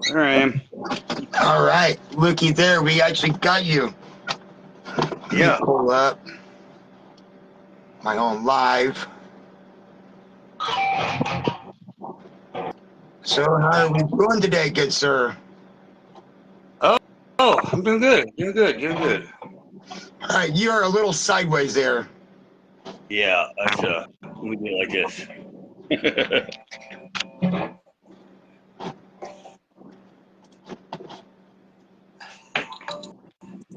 There I am. All right, looky there. We actually got you. Yeah. Let me pull up my own live. So how are we doing today, good sir? Oh, I'm doing good. Doing good. All right, you are a little sideways there. Yeah, that's let me do it like this.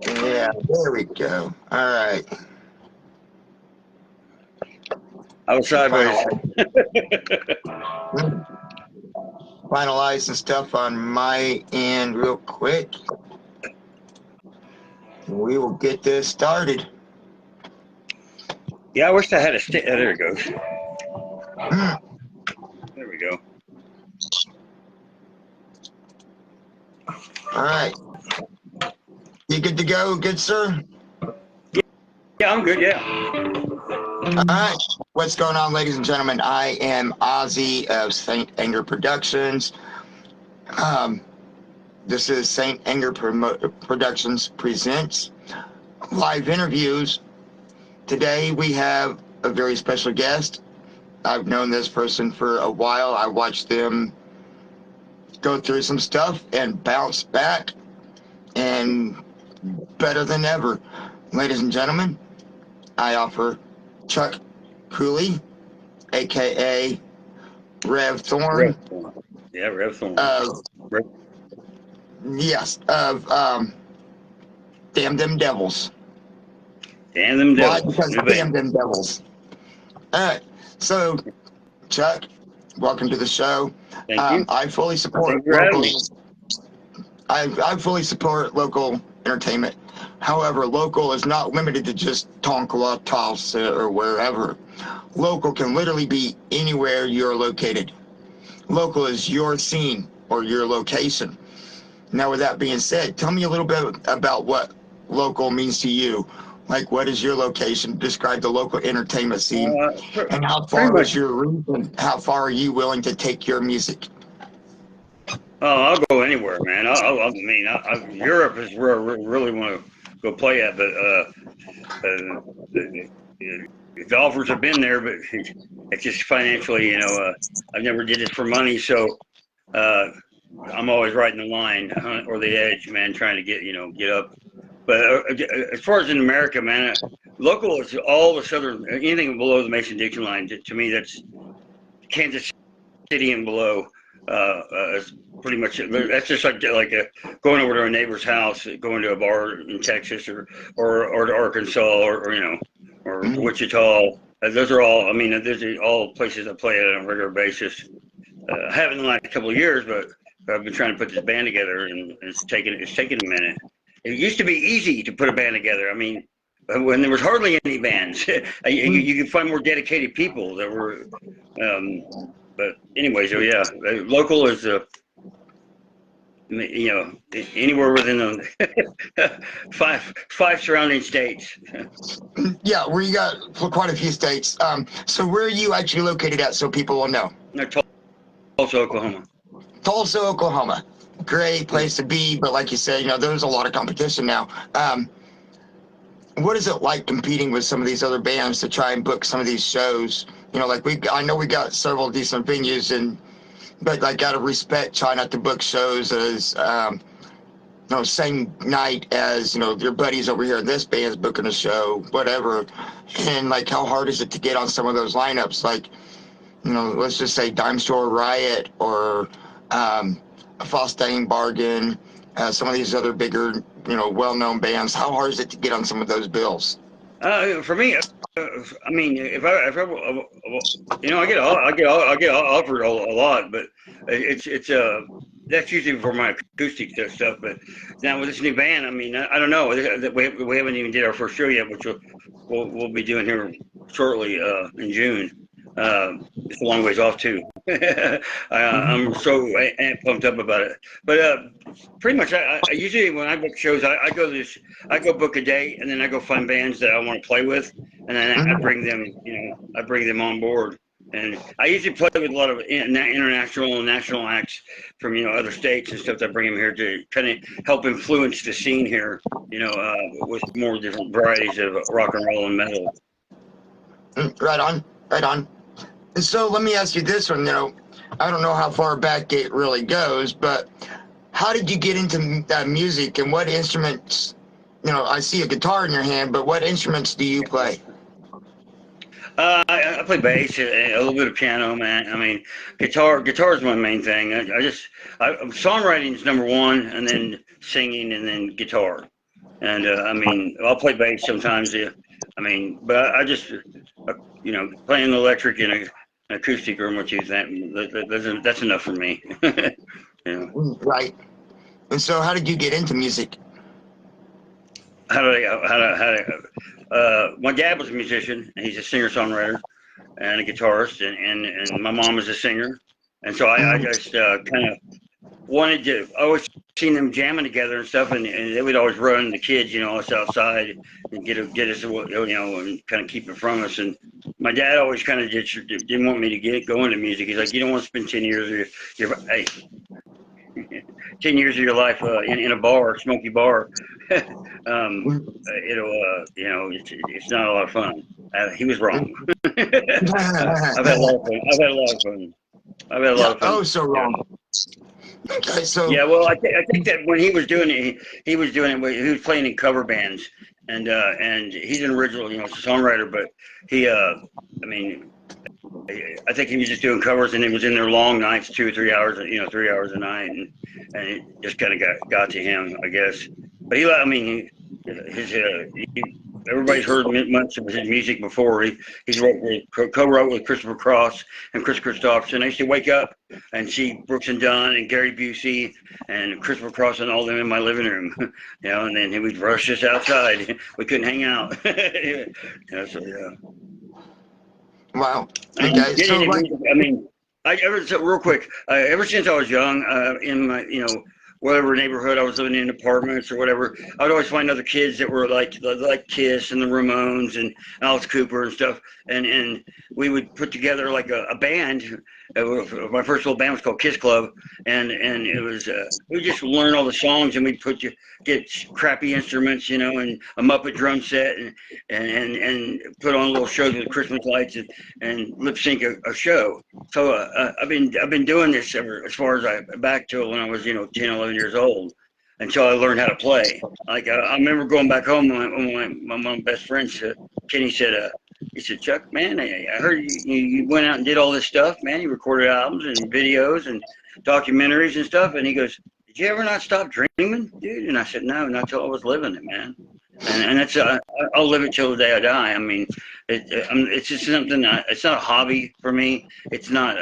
Yeah, there we go. All right. I was sideways. Finalize some stuff on my end real quick. We will get this started. Yeah, I wish I had a stick. Oh, there it goes. There we go. All right. You good to go, good sir? Yeah, I'm good. Yeah. All right. What's going on, ladies and gentlemen? I am Ozzy of St. Anger Productions. This is St. Anger Productions presents live interviews. Today we have a very special guest. I've known this person for a while. I watched them go through some stuff and bounce back, and better than ever. Ladies and gentlemen, I offer Chuk Cooley, aka Rev Thorn. Yeah, Rev Thorn. Yes, of Damn Them Devils. Damn them devils. Why? Because damn them devils. All right. So, Chuk, welcome to the show. Thank you. I fully support local. I fully support local entertainment. However, local is not limited to just Tonkawa, Tulsa, or wherever. Local can literally be anywhere you're located. Local is your scene or your location. Now, with that being said, tell me a little bit about what local means to you. Like, what is your location? Describe the local entertainment scene, and how far is your region? How far are you willing to take your music? Oh, I'll go anywhere, man. I mean, Europe is where I really want to go play at, but the offers have been there, but it's just financially, I've never did it for money, so I'm always right in the line or the edge, man, trying to get up. But as far as in America, man, local is all the southern, anything below the Mason-Dixon line. To me, that's Kansas City and below. Is pretty much that's just like going over to a neighbor's house, going to a bar in Texas or to Arkansas or Wichita. Those are all. I mean, those are all places I play at on a regular basis. I haven't in the last couple of years, but I've been trying to put this band together, and it's taken a minute. It used to be easy to put a band together. I mean, when there was hardly any bands, you could find more dedicated people that were. But anyway, so yeah, local is anywhere within the five surrounding states. Yeah, we got quite a few states. So where are you actually located at, so people will know? Tulsa, Oklahoma. Tulsa, Oklahoma. Great place to be, but like you said, there's a lot of competition now. What is it like competing with some of these other bands to try and book some of these shows? I know we got several decent venues, but I gotta respect, try not to book shows as same night as your buddies over here. This band's booking a show, whatever. And like, how hard is it to get on some of those lineups? Like, let's just say Dime Store Riot or a Fostang Bargain, some of these other bigger, well-known bands. How hard is it to get on some of those bills? For me, I mean, if I, I get offered a lot, but it's that's usually for my acoustic stuff. But now with this new band, I mean, I don't know. We haven't even did our first show yet, which we'll be doing here shortly in June. It's a long ways off too. I'm so pumped up about it. But pretty much, I usually when I book shows, I go book a date, and then I go find bands that I want to play with, and then I bring them, I bring them on board. And I usually play with a lot of international and national acts from other states and stuff that bring them here to kind of help influence the scene here, with more different varieties of rock and roll and metal. Right on, right on. And so let me ask you this one. I don't know how far back it really goes, but how did you get into music, and what instruments? I see a guitar in your hand, but what instruments do you play? I play bass, a little bit of piano, man. I mean, guitar is my main thing. Songwriting is number one, and then singing, and then guitar. And I mean, I'll play bass sometimes. I mean, but I just, playing electric in an acoustic room with you, that's enough for me. Right. And so, how did you get into music? My dad was a musician, and he's a singer-songwriter and a guitarist, and my mom was a singer, and so I just kind of wanted to. I always seen them jamming together and stuff, and they would always run the kids, us outside and get us, and kind of keep it from us. And my dad always kind of didn't want me to go into music. He's like, you don't want to spend 10 years of your 10 years of your life in a bar, smoky bar. It's not a lot of fun. He was wrong. I've had a lot of fun. I've had a lot of fun. Oh, so wrong. Okay, so yeah, well, I think that when he was doing it, he was playing in cover bands, and he's an original, songwriter, but he, I mean, I think he was just doing covers, and it was in their long nights, 2 or 3 hours, 3 hours a night, and it just kind of got to him, I guess. But everybody's heard much of his music before. He's co-wrote with Christopher Cross and Chris Christopherson. I used to wake up and see Brooks and Dunn and Gary Busey and Christopher Cross and all them in my living room, and then he would rush us outside. We couldn't hang out. Wow. Okay. Real quick, ever since I was young, in my, whatever neighborhood I was living in, apartments or whatever, I would always find other kids that were like Kiss and the Ramones and Alice Cooper and stuff, and we would put together like a band. My first little band was called Kiss Club, and it was we just learn all the songs, and we'd get crappy instruments, and a Muppet drum set, and put on little shows with Christmas lights and lip sync a show. So I've been doing this as far as back to when I was 10, 11 years old, until I learned how to play. Like I remember going back home when my best friend Kenny said. He said, Chuck, man, I heard you went out and did all this stuff, man. You recorded albums and videos and documentaries and stuff. And he goes, did you ever not stop dreaming, dude? And I said, no, not till I was living it, man. And that's I'll live it till the day I die. I mean, it's just something. It's not a hobby for me. It's not.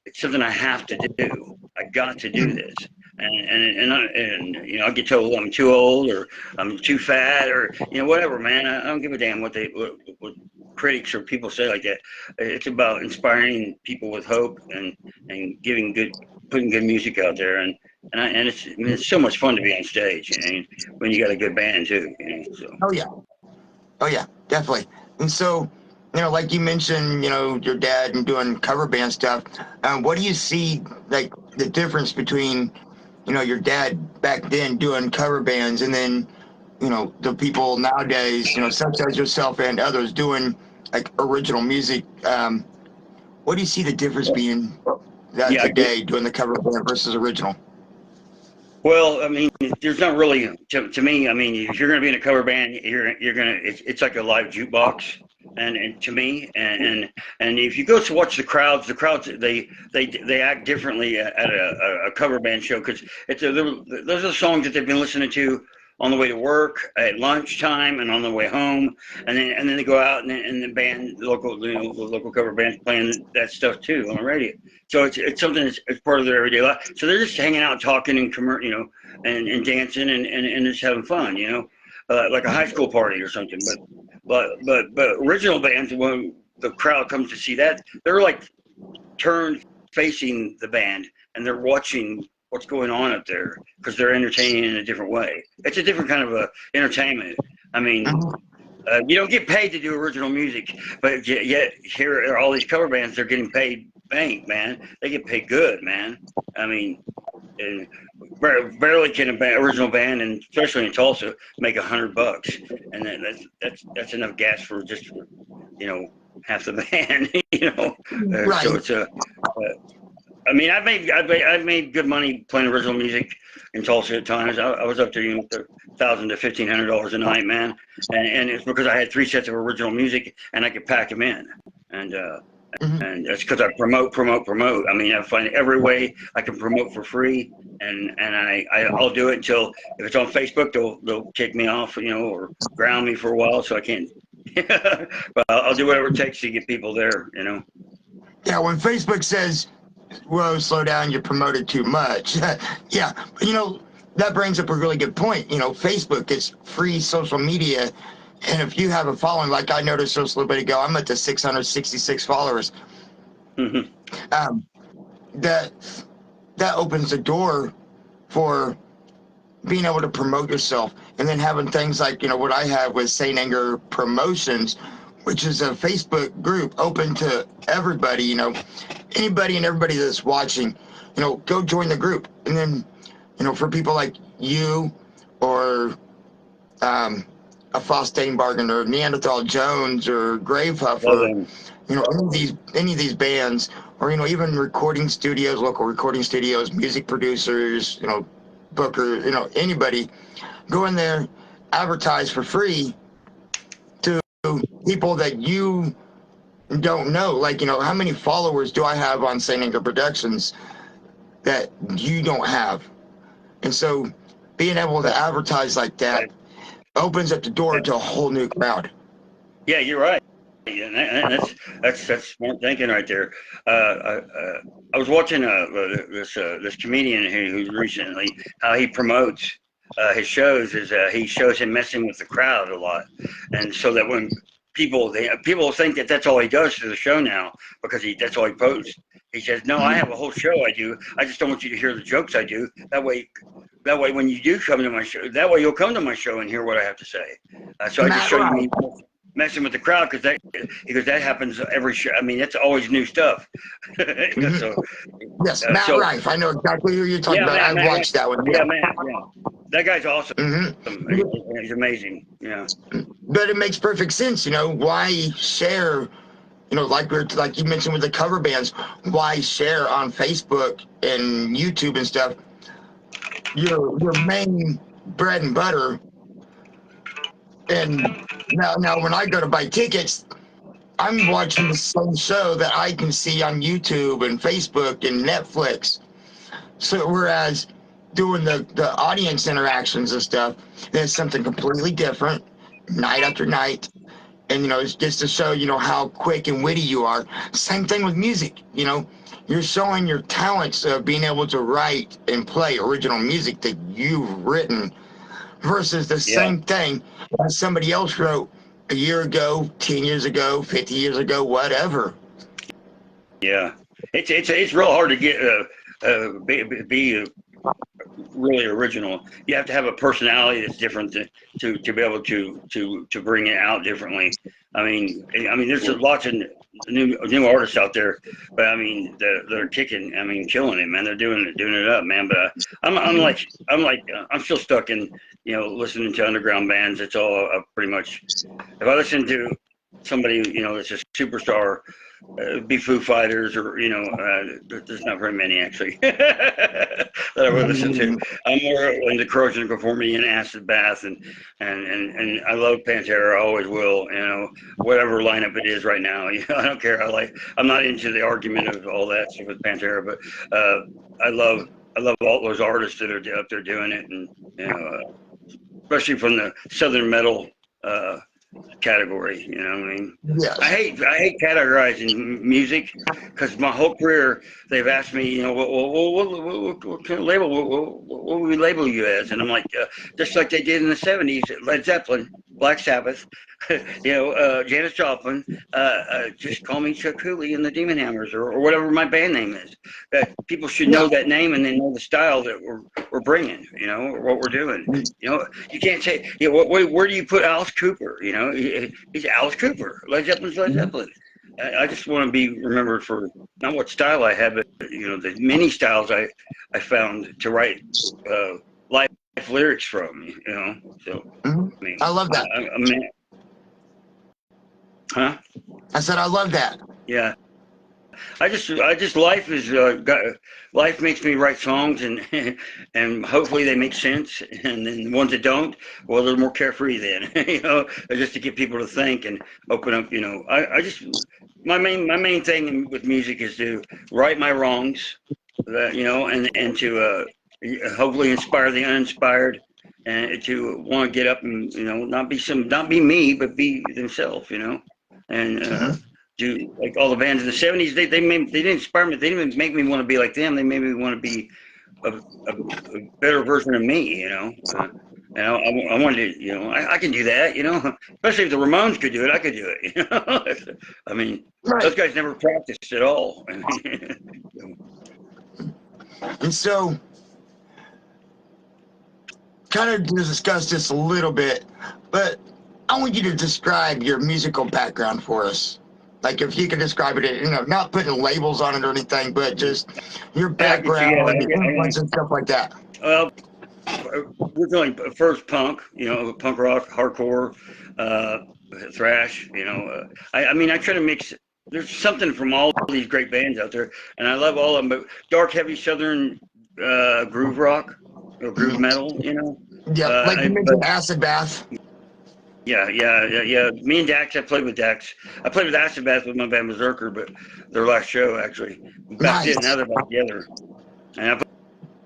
It's something I have to do. I got to do this. And I get told I'm too old or I'm too fat or whatever, man. I don't give a damn what critics or people say like that. It's about inspiring people with hope and putting good music out there, and it's so much fun to be on stage, and when you got a good band too. So. Oh yeah, definitely. And so, like you mentioned, your dad and doing cover band stuff. What do you see like the difference between your dad back then doing cover bands and then the people nowadays, such as yourself and others doing like original music? What do you see the difference being today doing the cover band versus original? Well, I mean, there's not really to me. I mean, if you're going to be in a cover band, you're going to it's like a live jukebox, and to me, and if you go to watch the crowds they act differently at a cover band show, because those are the songs that they've been listening to on the way to work, at lunchtime, and on the way home, and then they go out and the band, the local cover band playing that stuff too on the radio. So it's something it's part of their everyday life. So they're just hanging out, talking, and and dancing and just having fun, like a high school party or something. But original bands, when the crowd comes to see that, they're like turned facing the band and they're watching what's going on up there because they're entertaining in a different way. It's a different kind of entertainment. I mean, you don't get paid to do original music, but yet here are all these cover bands. They're getting paid bank, man. They get paid good, man. I mean, and barely can original band, and especially in Tulsa, make $100, and then that's enough gas for half the band. Right. So it's I mean, I've made good money playing original music in Tulsa at times. I was up to $1,000 to $1,500 a night, man, and it's because I had 3 sets of original music and I could pack them in, and and that's because I promote. I mean, I find every way I can promote for free, and I'll do it until if it's on Facebook, they'll kick me off, or ground me for a while, so I can't. But I'll do whatever it takes to get people there, Yeah, when Facebook says, whoa, slow down, you promoted too much. Yeah, but that brings up a really good point. Facebook is free social media, and if you have a following, like I noticed just a little bit ago, I'm at the 666 followers. That opens the door for being able to promote yourself, and then having things like what I have with Saint Anger Promotions, which is a Facebook group open to everybody. Anybody and everybody that's watching, go join the group. And then for people like you or a Fosteinbargen or Neanderthal Jones or Gravehuffer, any of these bands, or even recording studios, local recording studios, music producers, bookers, anybody, go in there, advertise for free to people that you don't know. Like, how many followers do I have on St. Anger Productions that you don't have? And so being able to advertise like that opens up the door to a whole new crowd. Yeah, you're right. And that's smart thinking right there. I was watching this comedian who recently, how he promotes his shows is he shows him messing with the crowd a lot, and so that when people think that that's all he does to the show now because that's all he posts. He says, no, I have a whole show I do. I just don't want you to hear the jokes I do. That way when you do come to my show, that way you'll come to my show and hear what I have to say. So I just show you me messing with the crowd because that happens every show. I mean, that's always new stuff. So, yes, Matt Rife. I know exactly who you're talking about. I watched that one. Yeah, man. Yeah. That guy's awesome. He's amazing. Yeah. But it makes perfect sense. Why share? Like you mentioned with the cover bands, why share on Facebook and YouTube and stuff? Your main bread and butter. And now when I go to buy tickets, I'm watching the same show that I can see on YouTube and Facebook and Netflix. So whereas doing the audience interactions and stuff, that's something completely different, night after night. And it's just to show how quick and witty you are. Same thing with music. You're showing your talents of being able to write and play original music that you've written versus the same thing that somebody else wrote a year ago, 10 years ago, 50 years ago, whatever. Yeah, it's real hard to get be really original. You have to have a personality that's different to be able to bring it out differently. I mean, there's lots of new artists out there, but I mean, they're kicking. I mean, killing it, man. They're doing it up, man. But I'm still stuck in listening to underground bands. It's all pretty much. If I listen to somebody that's a superstar, be Foo Fighters or there's not very many actually that I would listen to. I'm more into Corrosion of Conformity and Acid Bath and I love Pantera. I always will. Whatever lineup it is right now. I don't care. I'm not into the argument of all that stuff with Pantera, but I love all those artists that are up there doing it, and especially from the Southern metal category. You know what I mean? Yes. I hate categorizing music because my whole career they've asked me, you know, what kind of label, what will we label you as? And I'm like, just like they did in the '70s, Led Zeppelin, Black Sabbath, you know, Janis Joplin, just call me Chuk Cooley and the Demon Hammers, or whatever my band name is. That people should know that name and then know the style that we're bringing, you know, or what we're doing. You know, you can't say, you know, where do you put Alice Cooper? You know, he's Alice Cooper. Led Zeppelin's Led Zeppelin. I just want to be remembered for not what style I have, but you know, the many styles I found to write life lyrics from. You know, so I mean, I love that. I mean, huh? I said I love that. Yeah. I just life is life makes me write songs and and hopefully they make sense, and then the ones that don't, well, they're more carefree then, you know, just to get people to think and open up, you know. I just my main thing with music is to right my wrongs, you know, and to hopefully inspire the uninspired, and to want to get up and, you know, not be me, but be themselves, you know, and do like all the bands in the '70s. They didn't inspire me. They didn't even make me want to be like them. They made me want to be a better version of me, you know. And I wanted to, you know, I can do that, you know. Especially if the Ramones could do it, I could do it, you know. I mean, those guys never practiced at all. And so, kind of discuss this a little bit, but I want you to describe your musical background for us. Like, if you could describe it, you know, not putting labels on it or anything, but just your background, influence, and stuff like that. Well, we're doing first punk, you know, punk rock, hardcore, thrash, you know. I mean, I try to mix. There's something from all these great bands out there, and I love all of them. But dark, heavy Southern groove rock or groove metal, you know. Yeah, like you mentioned, Acid Bath. Yeah. Me and Dax, I played with Dax. I played with Acid Bath with my band Berserker, but their last show actually. Back then, now they're back together. And I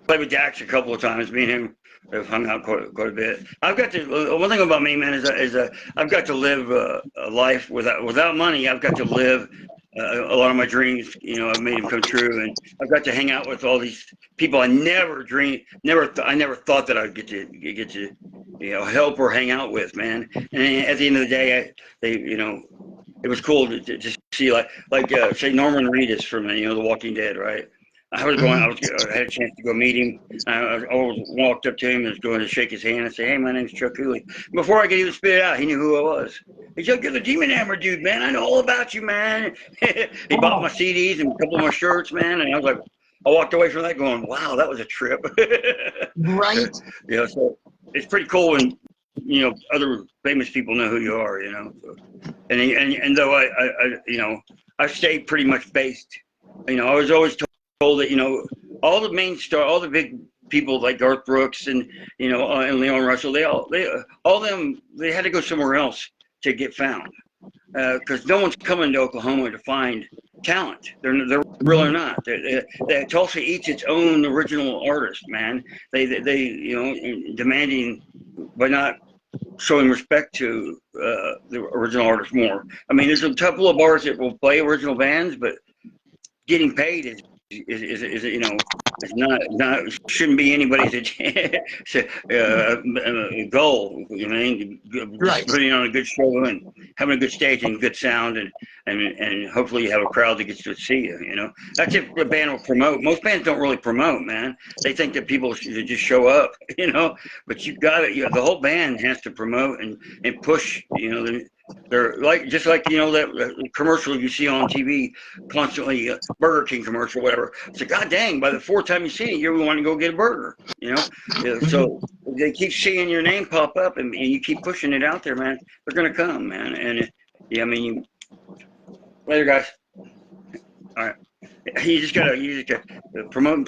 played with Dax a couple of times. Me and him have hung out quite a bit. I've got to. One thing about me, man, is I've got to live a life without money. I've got to live a lot of my dreams. You know, I've made them come true, and I've got to hang out with all these people I never dreamed. I never thought that I'd get to you know, help or hang out with, man. And at the end of the day, you know, it was cool to just see like say Norman Reedus from, you know, The Walking Dead, right? I had a chance to go meet him. I walked up to him and was going to shake his hand and say, "Hey, my name's Chuk Cooley." Before I could even spit it out, he knew who I was. He's like, "You're the Demon Hammer dude, man. I know all about you, man." He bought my CDs and a couple of my shirts, man. And I was like, I walked away from that going, "Wow, that was a trip." Right. You know, so it's pretty cool when, you know, other famous people know who you are, you know. So, and though I you know, I stayed pretty much based. You know, I was always told that, you know, all the big people like Garth Brooks and, you know, and Leon Russell, they had to go somewhere else to get found, because no one's coming to Oklahoma to find talent. They're really not. Tulsa eats its own original artist, man. They you know, demanding by not showing respect to the original artist more. I mean, there's a couple of bars that will play original bands, but getting paid is you know, it's not shouldn't be anybody's goal. You know, just putting on a good show and having a good stage and good sound, and hopefully you have a crowd that gets to see you. You know, that's if the band will promote. Most bands don't really promote, man. They think that people should just show up. You know, but you got it. The whole band has to promote and push. You know, they're like, just like, you know, that commercial you see on TV constantly, Burger King commercial, whatever. It's like, God dang, by the fourth time you see it, you want to go get a burger, you know? So they keep seeing your name pop up, and you keep pushing it out there, man. They're going to come, man. And yeah, I mean, later, guys. All right. You just gotta promote,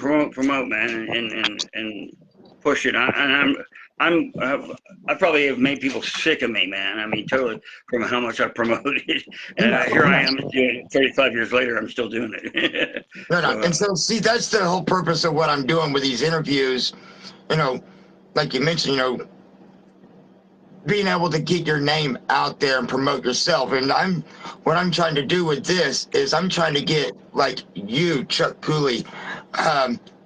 man, and push it. I probably have made people sick of me, man. I mean, totally, from how much I promoted. And here I am, 35 years later, I'm still doing it. And so, see, that's the whole purpose of what I'm doing with these interviews. You know, like you mentioned, you know, being able to get your name out there and promote yourself. And what I'm trying to do with this is I'm trying to get like you, Chuck Cooley,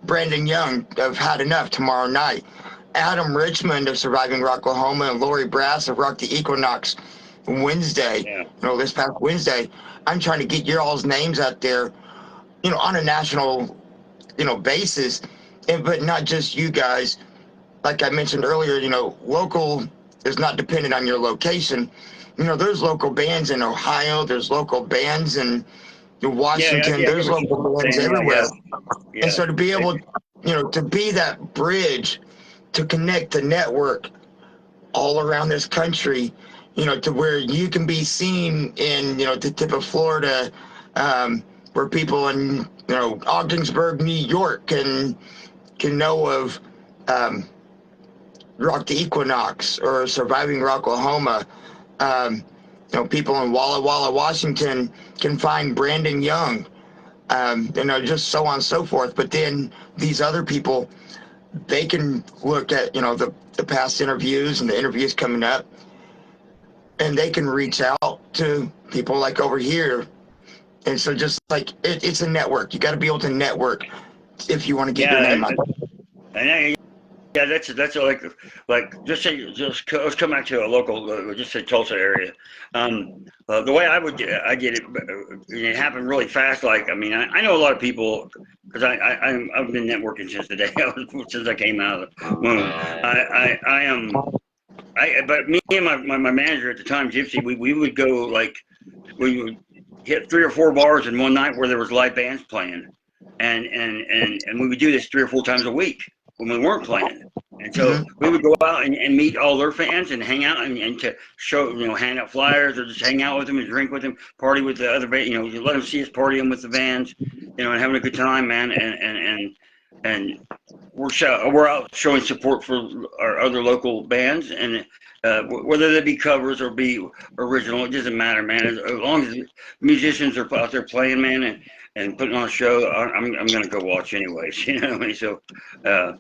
Brandon Young of Had Enough tomorrow night, Adam Richmond of Surviving Rocklahoma, and Lori Brass of Rock the Equinox Wednesday, Yeah. this past Wednesday. I'm trying to get your all's names out there, on a national, basis, but not just you guys. Like I mentioned earlier, local is not dependent on your location. There's local bands in Ohio, there's local bands in Yeah, Washington, yeah, I there's get what local you're bands saying. Yeah, everywhere. yeah, And so to be able, to be that bridge to connect the network all around this country, to where you can be seen in, the tip of Florida, where people in, Ogdensburg, New York can know of Rock the Equinox or Surviving Rocklahoma. People in Walla Walla, Washington can find Brandon Young, just so on and so forth. But then these other people, they can look at, the past interviews and the interviews coming up, and they can reach out to people like over here. And so just like it's a network. You got to be able to network if you want to get your yeah. name out. Yeah, that's just let's come back to a local, just a Tulsa area. The way I get it, it happened really fast. Like, I mean, I know a lot of people because I've been networking since the day since I came out of the womb. I am. But me and my manager at the time, Gypsy, we would go like we would hit 3 or 4 bars in one night where there was live bands playing, and we would do this 3 or 4 times a week when we weren't playing. And so we would go out and meet all their fans and hang out and to show, hand out flyers or just hang out with them and drink with them, party with the other band, you let them see us partying with the bands, and having a good time, man. And we're out showing support for our other local bands, and whether they be covers or be original, it doesn't matter, man. As long as musicians are out there playing, man, and putting on a show, I'm gonna go watch anyways. You know what I mean? So, I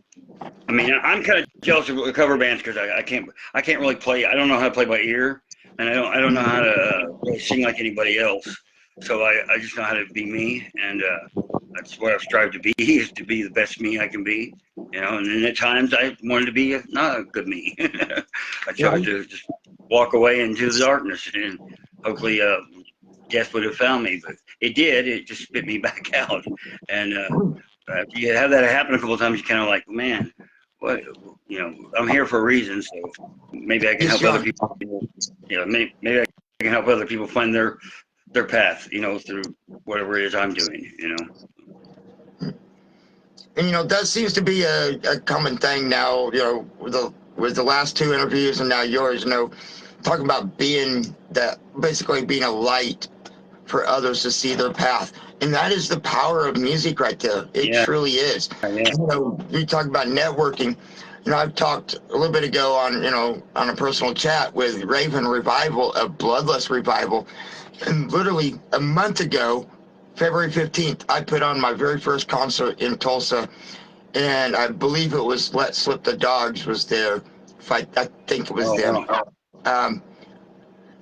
mean, I'm kind of jealous of the cover bands because I can't really play. I don't know how to play by ear, and I don't know how to really sing like anybody else. So I just know how to be me, and that's what I've strived to be, is to be the best me I can be. And then at times I wanted to be not a good me. I chose to just walk away into the darkness, and hopefully death would have found me, but it did. It just spit me back out. And if you have that happen a couple of times, you kind of like, man, what, I'm here for a reason, so maybe I can help other people. Maybe I can help other people find their path, through whatever it is I'm doing. And that seems to be a common thing now, with the last 2 interviews and now yours, talking about basically being a light for others to see their path. And that is the power of music right there. It truly is. Yeah. You talk about networking. I've talked a little bit ago on a personal chat with Raven Revival of Bloodlust Revival. And literally a month ago, February 15th, I put on my very first concert in Tulsa, and I believe it was Let Slip the Dogs was there. I think it was them. Wow.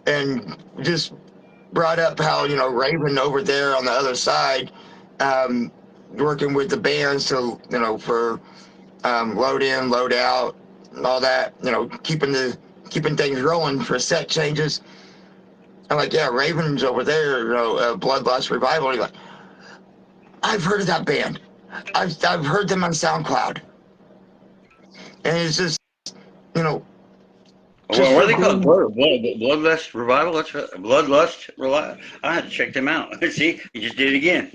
And just brought up how, Raven over there on the other side, working with the bands to, for load in, load out, and all that, keeping things rolling for set changes. I'm like, yeah, Raven's over there, Bloodlust Revival. He's like, I've heard of that band. I've heard them on SoundCloud. And it's just, Well, what are they called? Bloodlust Revival? That's Bloodlust Revival. I have to check them out. See, you just did it again.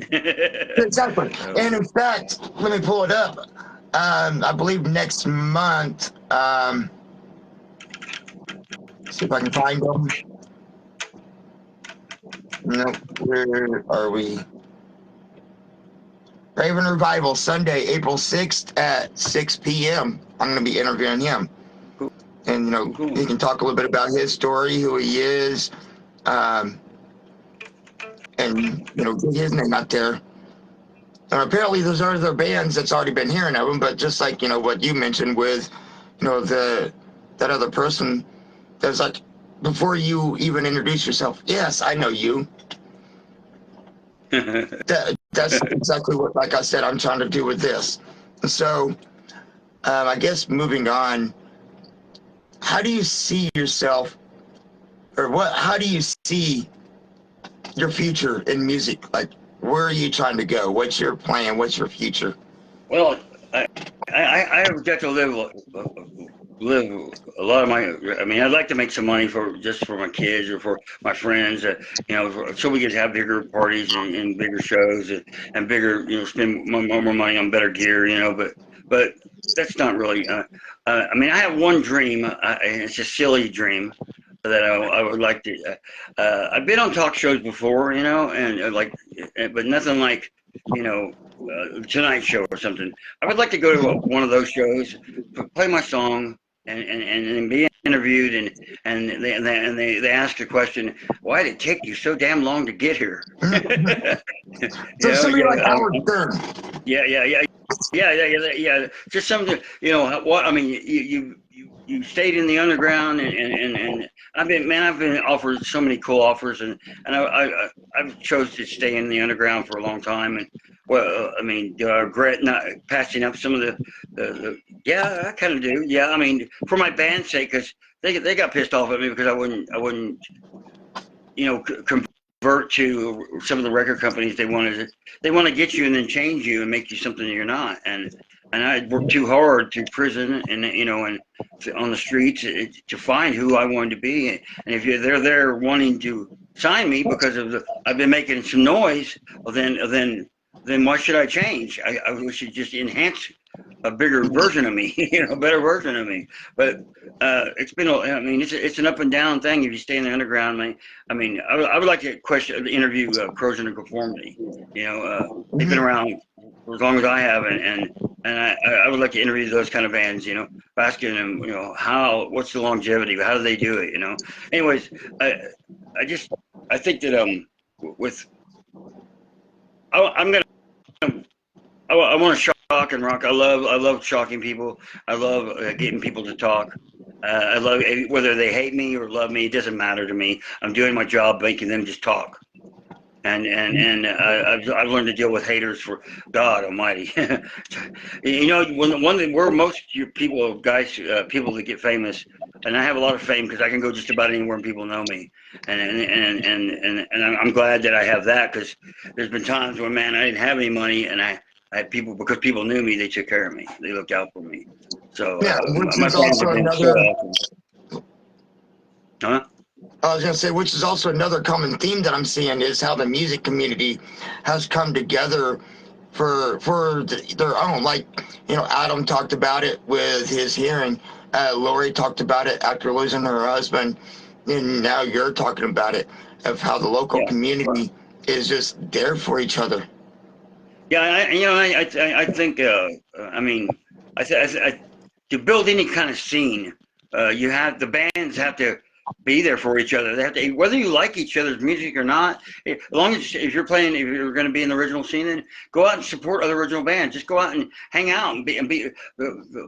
Exactly. And in fact, let me pull it up. I believe next month, see if I can find them. No, where are we? Raven Revival, Sunday, April 6th at 6 p.m. I'm going to be interviewing him. And, he can talk a little bit about his story, who he is, and, get his name out there. And apparently there's other bands that's already been hearing of him, but just like, what you mentioned with, that other person, There's like, before you even introduce yourself, yes, I know you. That's exactly what, like I said, I'm trying to do with this. So, I guess moving on, how do you see yourself, or how do you see your future in music? Like, where are you trying to go? What's your plan? What's your future? Well, I got to live a lot of my. I mean, I'd like to make some money for my kids or for my friends. So we could have bigger parties and bigger shows and bigger, spend more money on better gear. But that's not really. I mean, I have one dream. And it's a silly dream that I would like to. I've been on talk shows before, and but nothing like, Tonight Show or something. I would like to go to one of those shows, play my song, and be interviewed, and they ask the question, why did it take you so damn long to get here? So somebody like Howard Stern. Yeah. Just something, what I mean. You stayed in the underground, and I've been offered so many cool offers, and I've chose to stay in the underground for a long time, and well, I mean, do I regret not passing up some of the yeah, I kind of do. Yeah, I mean, for my band's sake, because they got pissed off at me because I wouldn't convert to some of the record companies. They want to get you and then change you and make you something you're not. And I worked too hard through prison and on the streets to find who I wanted to be. And if they're there wanting to sign me because I've been making some noise, well then why should I change? I should just enhance a bigger version of me, a better version of me. But it's been, I mean, it's an up and down thing if you stay in the underground. I would like to interview Corrosion of Conformity. They've been around for as long as I have, and I would like to interview those kind of bands. Asking them, what's the longevity? How do they do it? Anyways, I think that with I'm gonna. I want to shock and rock. I love shocking people. I love getting people to talk. I love whether they hate me or love me. It doesn't matter to me. I'm doing my job, making them just talk. And I've learned to deal with haters for God Almighty. One thing where most people that get famous, and I have a lot of fame because I can go just about anywhere and people know me, and I'm glad that I have that because there's been times when I didn't have any money and I had people, because people knew me, they took care of me, they looked out for me. So yeah, which my is fans also have been so another. awesome. Huh? I was going to say, which is also another common theme that I'm seeing is how the music community has come together for their own. Like, Adam talked about it with his hearing. Lori talked about it after losing her husband, and now you're talking about it of how the local community is just there for each other. Yeah, I think to build any kind of scene, the bands have to be there for each other. They have to, whether you like each other's music or not. As long as if you're going to be in the original scene, then go out and support other original bands. Just go out and hang out and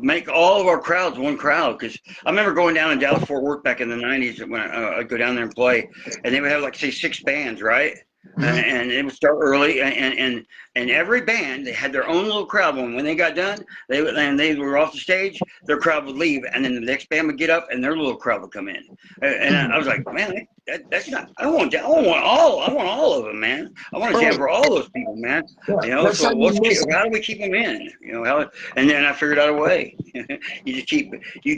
make all of our crowds one crowd. Because I remember going down in Dallas Fort Worth back in the '90s when I'd go down there and play, and they would have say 6 bands, right? And it would start early, and every band, they had their own little crowd. When they got done, they were off the stage, their crowd would leave, and then the next band would get up, and their little crowd would come in. And I was like, man, that's not. I want all of them, man. I want to jam for all those people, man. So how do we keep them in? And then I figured out a way. You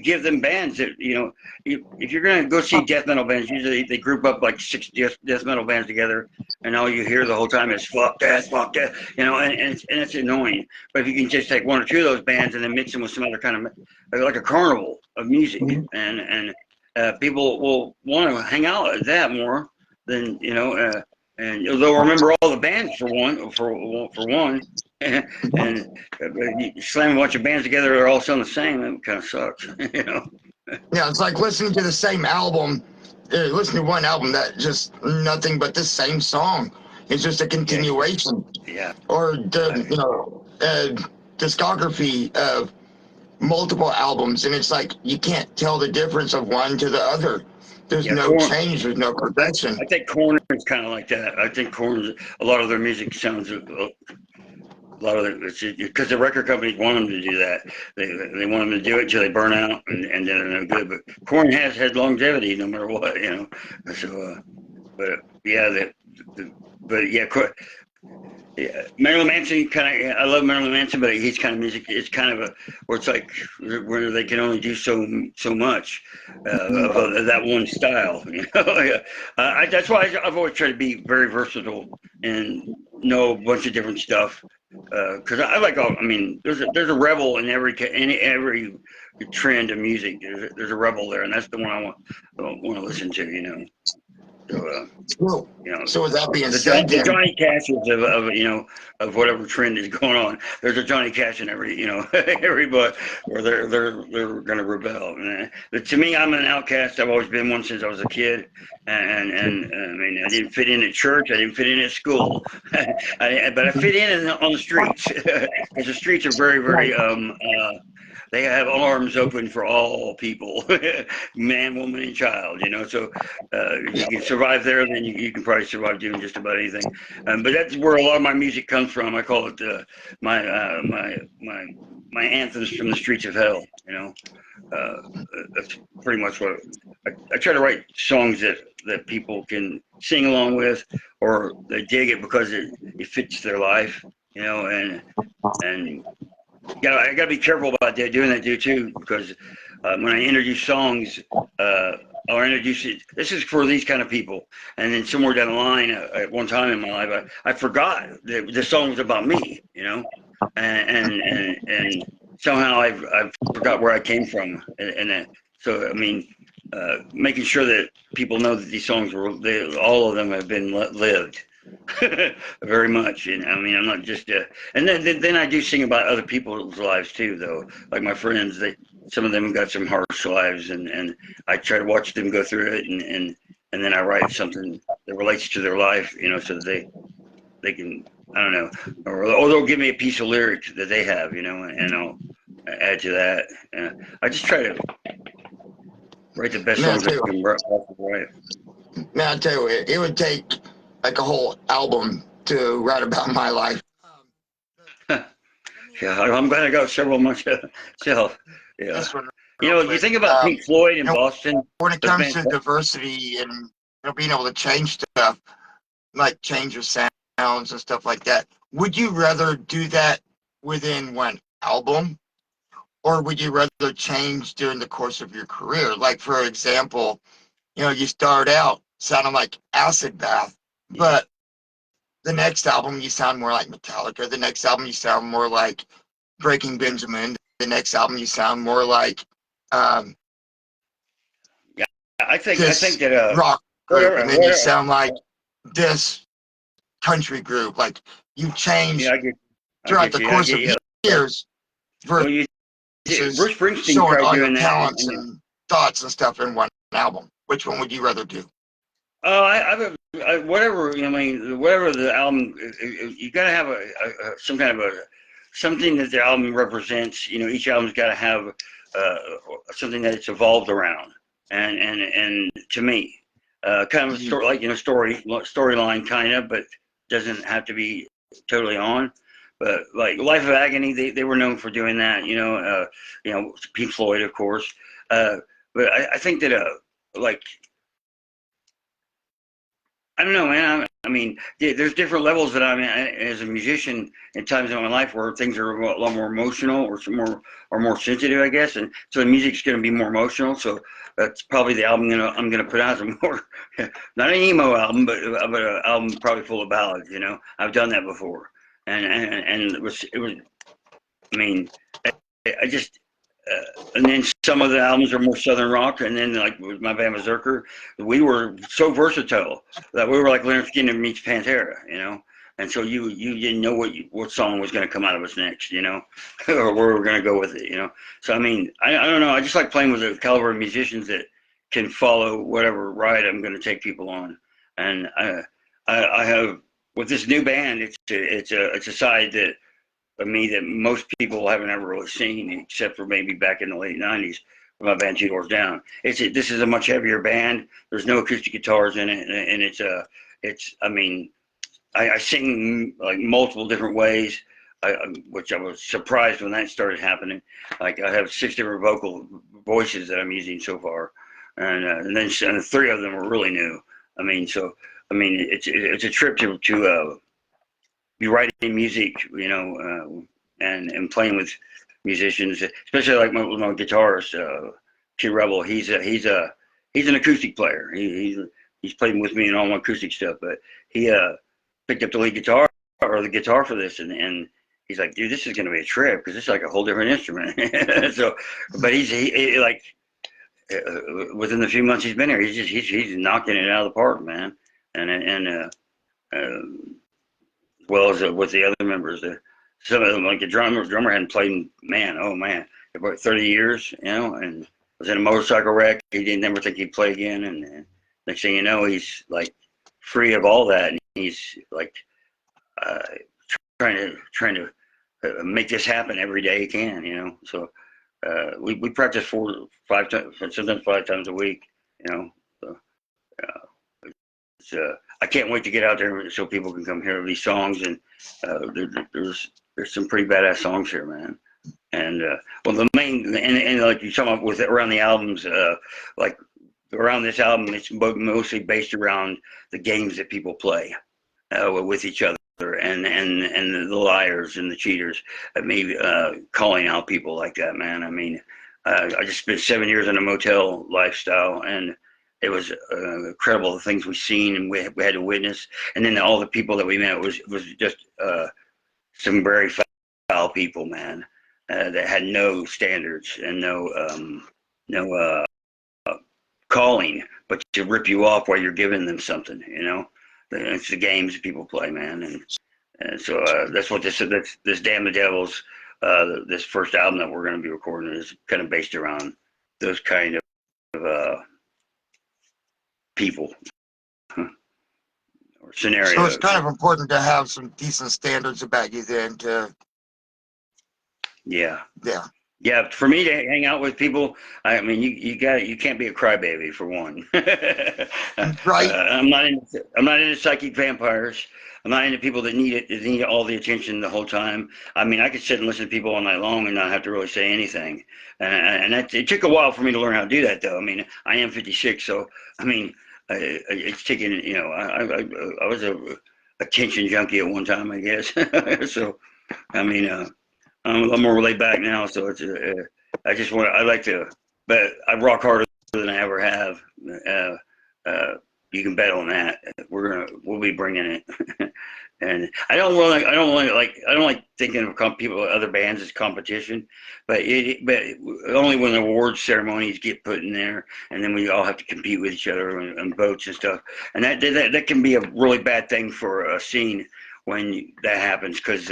give them bands that if you're gonna go see death metal bands, usually they group up like 6 death metal bands together, and all you hear the whole time is fuck death, and it's annoying. But if you can just take 1 or 2 of those bands and then mix them with some other kind of, like a carnival of music, and people will want to hang out at that more than and they'll remember all the bands for one. And you slam a bunch of bands together, they're all sound the same. That kind of sucks, Yeah, it's like listening to the same album. Listening to one album that just nothing but the same song. It's just a continuation. Yeah. Or the discography of multiple albums, and it's like you can't tell the difference of one to the other. There's Yeah, no change. There's no progression. I think Korn is kind of like that. I think Korn, a lot of their music sounds a lot of it, because the record companies want them to do that. They want them to do it until they burn out, and then they're no good. But Korn has had longevity no matter what, you know. So, but yeah, but yeah, yeah, Marilyn Manson kind of. I love Marilyn Manson, but he's kind of music. It's kind of a where it's like where they can only do so much of that one style. You know, yeah. That's why I've always tried to be very versatile and know a bunch of different stuff. Because I like all. I mean, there's a rebel in every trend of music. There's a rebel there, and that's the one I want to listen to. You know, so. So, You know, so with that being the said, then, Johnny Cashes of you know of whatever trend is going on. There's a Johnny Cash in every everybody, or they're gonna rebel. But to me, I'm an outcast. I've always been one since I was a kid, and I mean I didn't fit in at church. I didn't fit in at school, but I fit in on the streets because the streets are very they have arms open for all people, man, woman, and child. You know, so if you can survive there, then you can probably survive doing just about anything. But that's where a lot of my music comes from. I call it my my anthems from the streets of hell. You know, that's pretty much what I try to write songs that people can sing along with, or they dig it because it fits their life. You know, and I gotta be careful about doing that too, because when I introduce songs, or introduce it, this is for these kind of people, and then somewhere down the line, at one time in my life, I forgot that the song was about me, you know, and somehow I've forgot where I came from, and so I mean, making sure that people know that these songs all of them have been lived. Very much, and I mean, I'm not just and then I do sing about other people's lives too, though. Like my friends, some of them got some harsh lives, and I try to watch them go through it, and then I write something that relates to their life, you know, so that they can, I don't know, or they'll give me a piece of lyrics that they have, you know, and I'll add to that. I just try to write the best songs I can write. man, I tell you, it would take like a whole album to write about my life. Yeah, I'm glad I got several myself. Yeah. This one, You real know, you quick. think about Pink Floyd in Boston. When it The comes band, to diversity and being able to change stuff, like change your sounds and stuff like that, would you rather do that within one album, or would you rather change during the course of your career? Like, for example, you start out sounding like Acid Bath, but the next album you sound more like Metallica. The next album you sound more like Breaking Benjamin. The next album you sound more like um, yeah, I think this that rock group, whatever and then you whatever. sound like this country group. Like you Yeah, change I throughout get the you. I course get of you. years Well, you versus Bruce Springsteen showing tried all your doing that, talents and and thoughts and stuff in one album. Which one would you rather do? oh, whatever. I mean, whatever the album, you gotta have some kind of something that the album represents. You know, each album's got to have something that it's evolved around, and to me, kind of a story, like storyline kind of, but doesn't have to be totally on. But like Life of Agony, they were known for doing that. Pink Floyd, of course. But I think that like I don't know, man. I mean, there's different levels that I'm in as a musician in times in my life where things are a lot more emotional or more sensitive, I guess. And so the music's going to be more emotional. So that's probably the album I'm going to put out. Some more, not an emo album, but an album probably full of ballads. You know, I've done that before, and it was. I mean, I just and then some of the albums are more southern rock, and then like with my band Berserker, we were so versatile that we were like Leonard Skinner meets Pantera, you know. And so you didn't know what song was going to come out of us next, you know, or where we were going to go with it, you know. So I mean, I don't know. I just like playing with the caliber of musicians that can follow whatever ride I'm going to take people on. And I have with this new band, it's a side that me that most people haven't ever really seen, except for maybe back in the late '90s when my band Two Doors Down. This is a much heavier band. There's no acoustic guitars in it, and it's I mean I sing like multiple different ways, which I was surprised when that started happening. Like I have 6 different vocal voices that I'm using so far, and then and 3 of them are really new. I mean, so I mean it's a trip to be writing music, and playing with musicians, especially like my guitarist, Kid Rebel. He's an acoustic player. He's played with me in all my acoustic stuff, but he picked up the lead guitar or the guitar for this, and he's like, dude, this is gonna be a trip because it's like a whole different instrument. So, but he like within the few months he's been here, he's knocking it out of the park, man, and as well as with the other members. Some of them, like the drummer hadn't played, oh man, about 30 years, and was in a motorcycle wreck. He didn't never think he'd play again, and next thing you know, he's like free of all that, and he's like uh, trying to make this happen every day he can, So we practice 4 or 5 times, sometimes 5 times a week, So, I can't wait to get out there so people can come hear these songs, and there's some pretty badass songs here, man. And well, the main and like you talking about with around the albums, like around this album, it's mostly based around the games that people play with each other, and the liars and the cheaters, maybe calling out people like that, man. I mean, I just spent 7 years in a motel lifestyle, and it was incredible the things we seen and we had to witness, and then all the people that we met was just some very foul people, man, that had no standards and no calling, but to rip you off while you're giving them something, It's the games people play, man, and so that's what this Damn the Devils, this first album that we're going to be recording is kind of based around those kind of people or scenarios. So it's kind of important to have some decent standards about you then Yeah. Yeah. Yeah, for me to hang out with people, I mean, you can't be a crybaby for one. Right. I'm not into psychic vampires. I'm not into people that need all the attention the whole time. I mean, I could sit and listen to people all night long and not have to really say anything. And it took a while for me to learn how to do that, though. I mean, I am 56, so I mean, it's taken. I was a attention junkie at one time, I guess. So, I mean. I'm a lot more laid back now, so it's I like to, but I rock harder than I ever have. You can bet on that. We'll be bringing it, and I don't like thinking of people, other bands as competition, but only when the awards ceremonies get put in there, and then we all have to compete with each other and votes and stuff, and that can be a really bad thing for a scene when that happens, because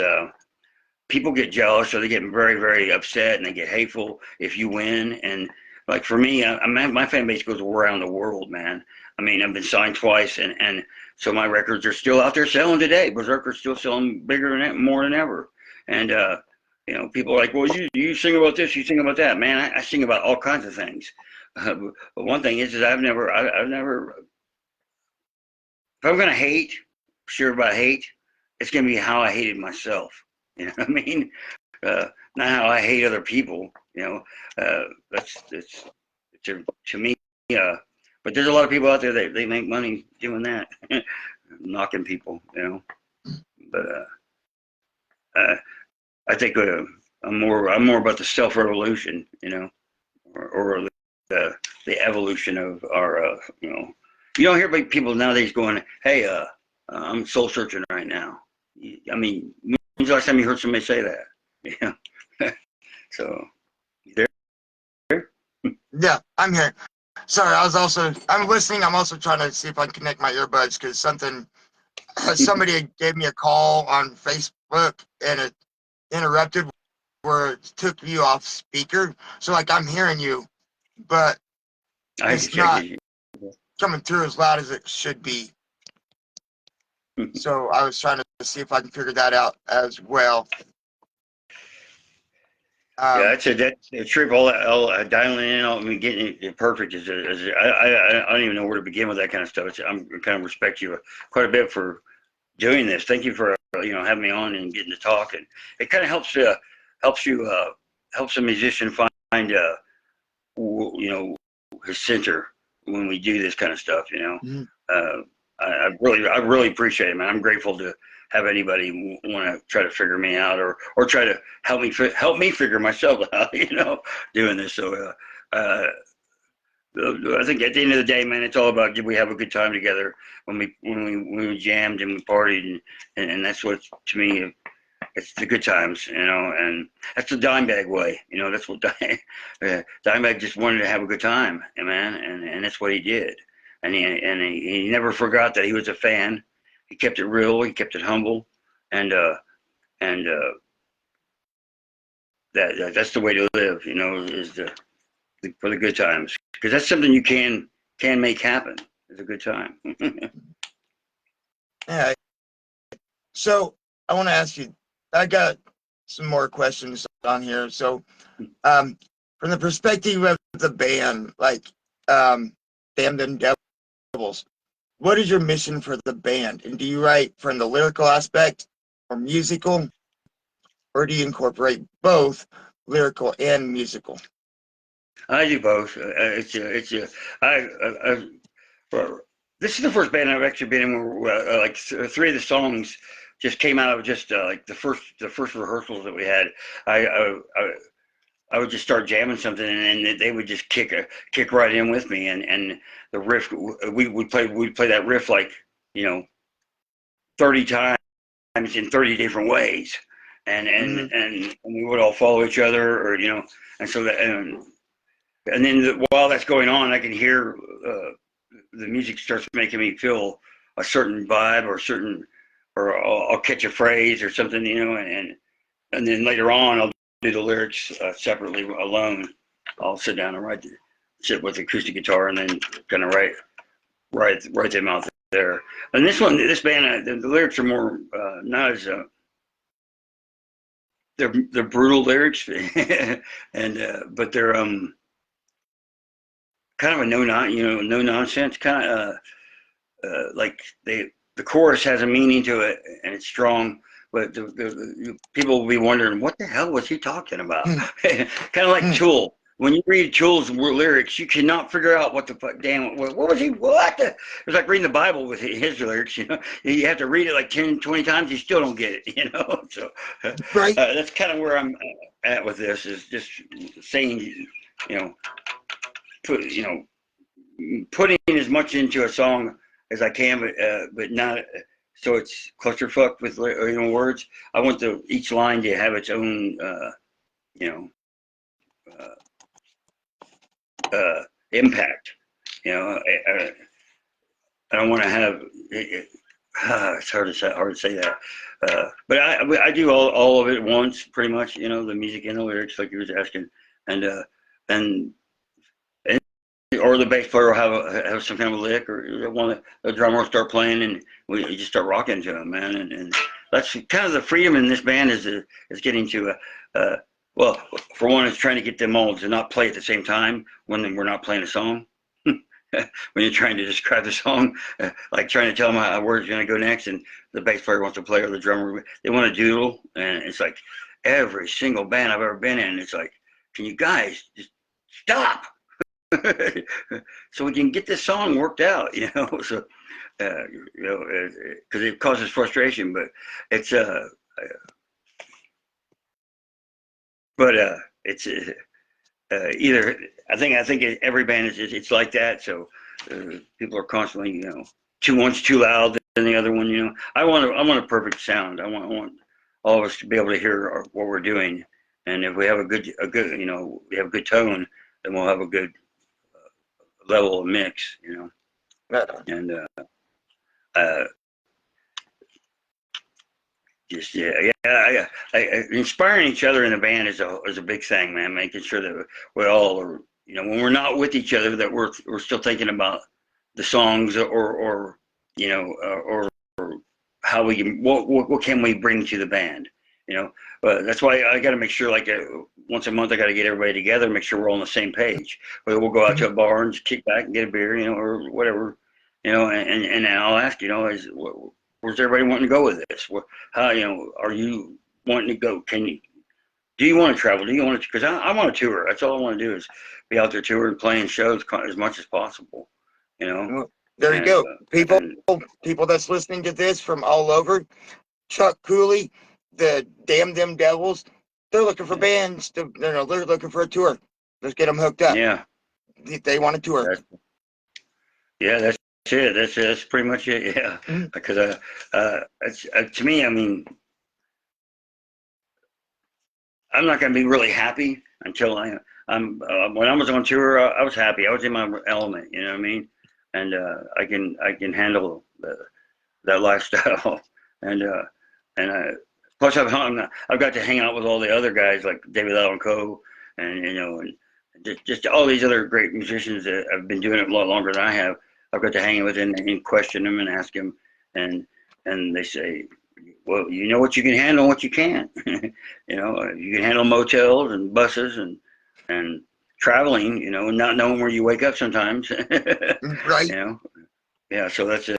people get jealous, or they get very, very upset, and they get hateful if you win. And like for me, my fan base goes around the world, man. I mean, I've been signed twice, and so my records are still out there selling today. Berserker's still selling bigger and more than ever. And people are like, well, you sing about this, you sing about that, man. I sing about all kinds of things. But one thing is I've never. If I'm gonna hate, sure about hate, it's gonna be how I hated myself. You know what I mean? Not how I hate other people. That's to me. But there's a lot of people out there that they make money doing that, knocking people. But I think I'm more about the self-revolution. Or the evolution of our. You don't hear people nowadays going, "Hey, I'm soul searching right now." I mean, when's the last time you heard somebody say that? Yeah. So, you there? Yeah, I'm here. Sorry, I'm listening. I'm also trying to see if I can connect my earbuds because somebody gave me a call on Facebook and it interrupted where it took you off speaker. So like I'm hearing you, but it's not coming through as loud as it should be. So I was trying to see if I can figure that out as well. Yeah, Um, that's a trip. All dialing in, all I mean, getting it perfect I don't even know where to begin with that kind of stuff. I'm kind of respect you quite a bit for doing this. Thank you for having me on and getting to talk. And it kind of helps you helps a musician find his center when we do this kind of stuff. mhm. Uh, I really appreciate it, man. I'm grateful to have anybody want to try to figure me out or try to help me figure myself out. Doing this. So I think at the end of the day, man, it's all about did we have a good time together when we jammed and we partied and that's what to me it's the good times, and that's the Dimebag way. That's what Dimebag just wanted to have a good time, man, and that's what he did. And he never forgot that he was a fan. He kept it real. He kept it humble, and that's the way to live. Is for the good times because that's something you can make happen. It's a good time. Yeah. So I want to ask you. I got some more questions on here. So, from the perspective of the band, like Damned and Devils, what is your mission for the band? And do you write from the lyrical aspect or musical, or do you incorporate both lyrical and musical? I do both. Well, this is the first band I've actually been in where like three of the songs just came out of just like the first rehearsals that we had. I, I I I would just start jamming something and they would just kick right in with me and the riff we'd play that riff like 30 times in 30 different ways and and Mm-hmm. and we would all follow each other or and so that and then while that's going on I can hear the music starts making me feel a certain vibe or I'll catch a phrase or something, and then later on I'll do the lyrics separately alone. I'll sit down and sit with acoustic guitar and then kind of write them out there. And this band, the lyrics are more not as they're brutal lyrics, and but they're kind of a no nonsense kind of like the chorus has a meaning to it and it's strong, but people will be wondering what the hell was he talking about? Kind of like Tool. When you read Tool's lyrics, you cannot figure out what the fuck. Damn, what was he? What? It was like reading the Bible with his lyrics. You have to read it like 10, 20 times. You still don't get it. So Right. that's kind of where I'm at with this. Is just saying, you know, putting as much into a song as I can, but not so it's clusterfuck with words. I want each line to have its own you know uh, impact. I don't want to have it's hard to say that, but I do all of it at once, pretty much. The music and the lyrics, like you was asking, and and or the bass player will have some kind of a lick, or the drummer will start playing, and we just start rocking to them, man. And that's kind of the freedom in this band is getting to. Well, for one, it's trying to get them all to not play at the same time when we're not playing a song. When you're trying to describe the song, like trying to tell them how where it's going to go next, and the bass player wants to play or the drummer they want to doodle, and it's like every single band I've ever been in, it's like, can you guys just stop? So we can get this song worked out, So because it causes frustration, but it's but it's either I think every band is it's like that. So people are constantly one's too loud than the other one. I want a perfect sound. I want all of us to be able to hear what we're doing, and if we have a good we have a good tone, then we'll have a good level of mix. Right on. And uh, just inspiring each other in the band is a big thing, man. Making sure that we all are, when we're not with each other, that we're still thinking about the songs or or how we can what can we bring to the band, But that's why I got to make sure, like, once a month, I got to get everybody together, make sure we're all on the same page. Whether we'll go out to a bar and just kick back and get a beer, or whatever, and I'll ask, where's everybody wanting to go with this? How, are you wanting to go? Do you want to travel? Do you want to? Because I want to tour. That's all I want to do is be out there touring, playing shows as much as possible. Well, there you go. People that's listening to this from all over, Chuk, Cooley, the Damn Them Devils, they're looking for bands. They're looking for a tour. Let's get them hooked up. Yeah. They want a tour. That's it. That's pretty much it. Yeah. Because to me, I mean, I'm not going to be really happy until when I was on tour, I was happy. I was in my element, you know what I mean? And I can handle that lifestyle. And plus I've got to hang out with all the other guys like David Allen Coe, and just all these other great musicians that have been doing it a lot longer than I have. I've got to hang with them and question them and ask them, and they say, well, you know what you can handle and what you can't. You can handle motels and buses and traveling, and not knowing where you wake up sometimes. Right. Yeah, so that's it.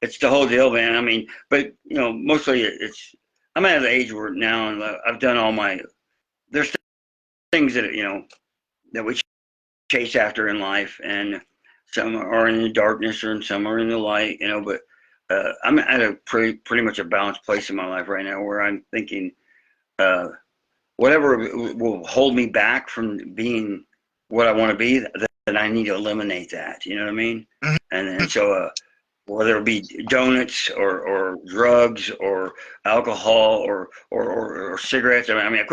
It's the whole deal, man. I mean, but mostly I'm at the age where now, and I've done all there's things that we chase after in life, and some are in the darkness and some are in the light, but I'm at a pretty much a balanced place in my life right now where I'm thinking whatever will hold me back from being what I want to be, then I need to eliminate that. You know what I mean? And so whether it be donuts or drugs or alcohol or cigarettes. I mean,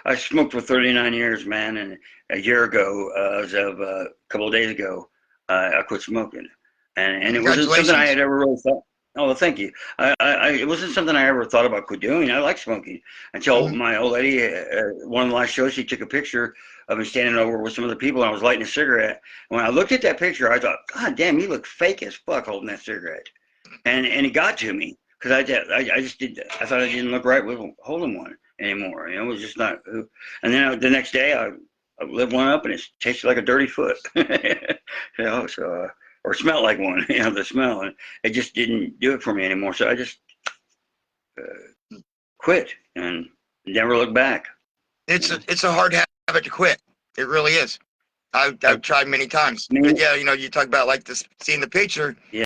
I smoked for 39 years, man, and a year ago, as of a couple of days ago, I quit smoking, and it wasn't something I had ever really thought. Oh, well, thank you. It wasn't something I ever thought about quit doing. I like smoking until my old lady, one of the last shows, she took a picture of me standing over with some other people, and I was lighting a cigarette. And when I looked at that picture, I thought, God damn, you look fake as fuck holding that cigarette. And it got to me because I thought I didn't look right with holding one anymore. It was just not. And then the next day, I lit one up, and it tasted like a dirty foot. So. Or smelled like one, the smell, and it just didn't do it for me anymore. So I just quit and never looked back. It's a hard habit to quit. It really is. I've tried many times. But yeah, you talk about like this, seeing the picture. Yeah.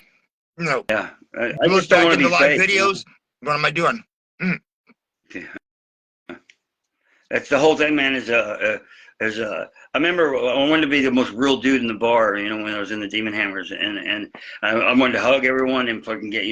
Yeah. I just don't want to be live fake, videos. What am I doing? That's the whole thing, man. I remember I wanted to be the most real dude in the bar, when I was in the Demon Hammers, and I wanted to hug everyone and fucking get,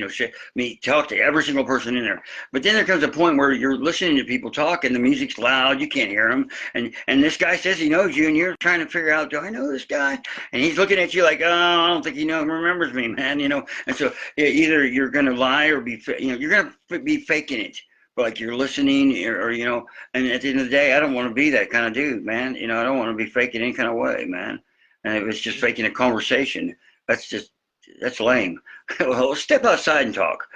talk to every single person in there. But then there comes a point where you're listening to people talk and the music's loud, you can't hear them, and this guy says he knows you, and you're trying to figure out, do I know this guy? And he's looking at you like, oh, I don't think he remembers me, man, And so either you're gonna lie or you're gonna be faking it. Like you're listening or and at the end of the day, I don't want to be that kind of dude, man. I don't want to be faking any kind of way, man. And if it's just faking a conversation, that's lame. Well, let's step outside and talk,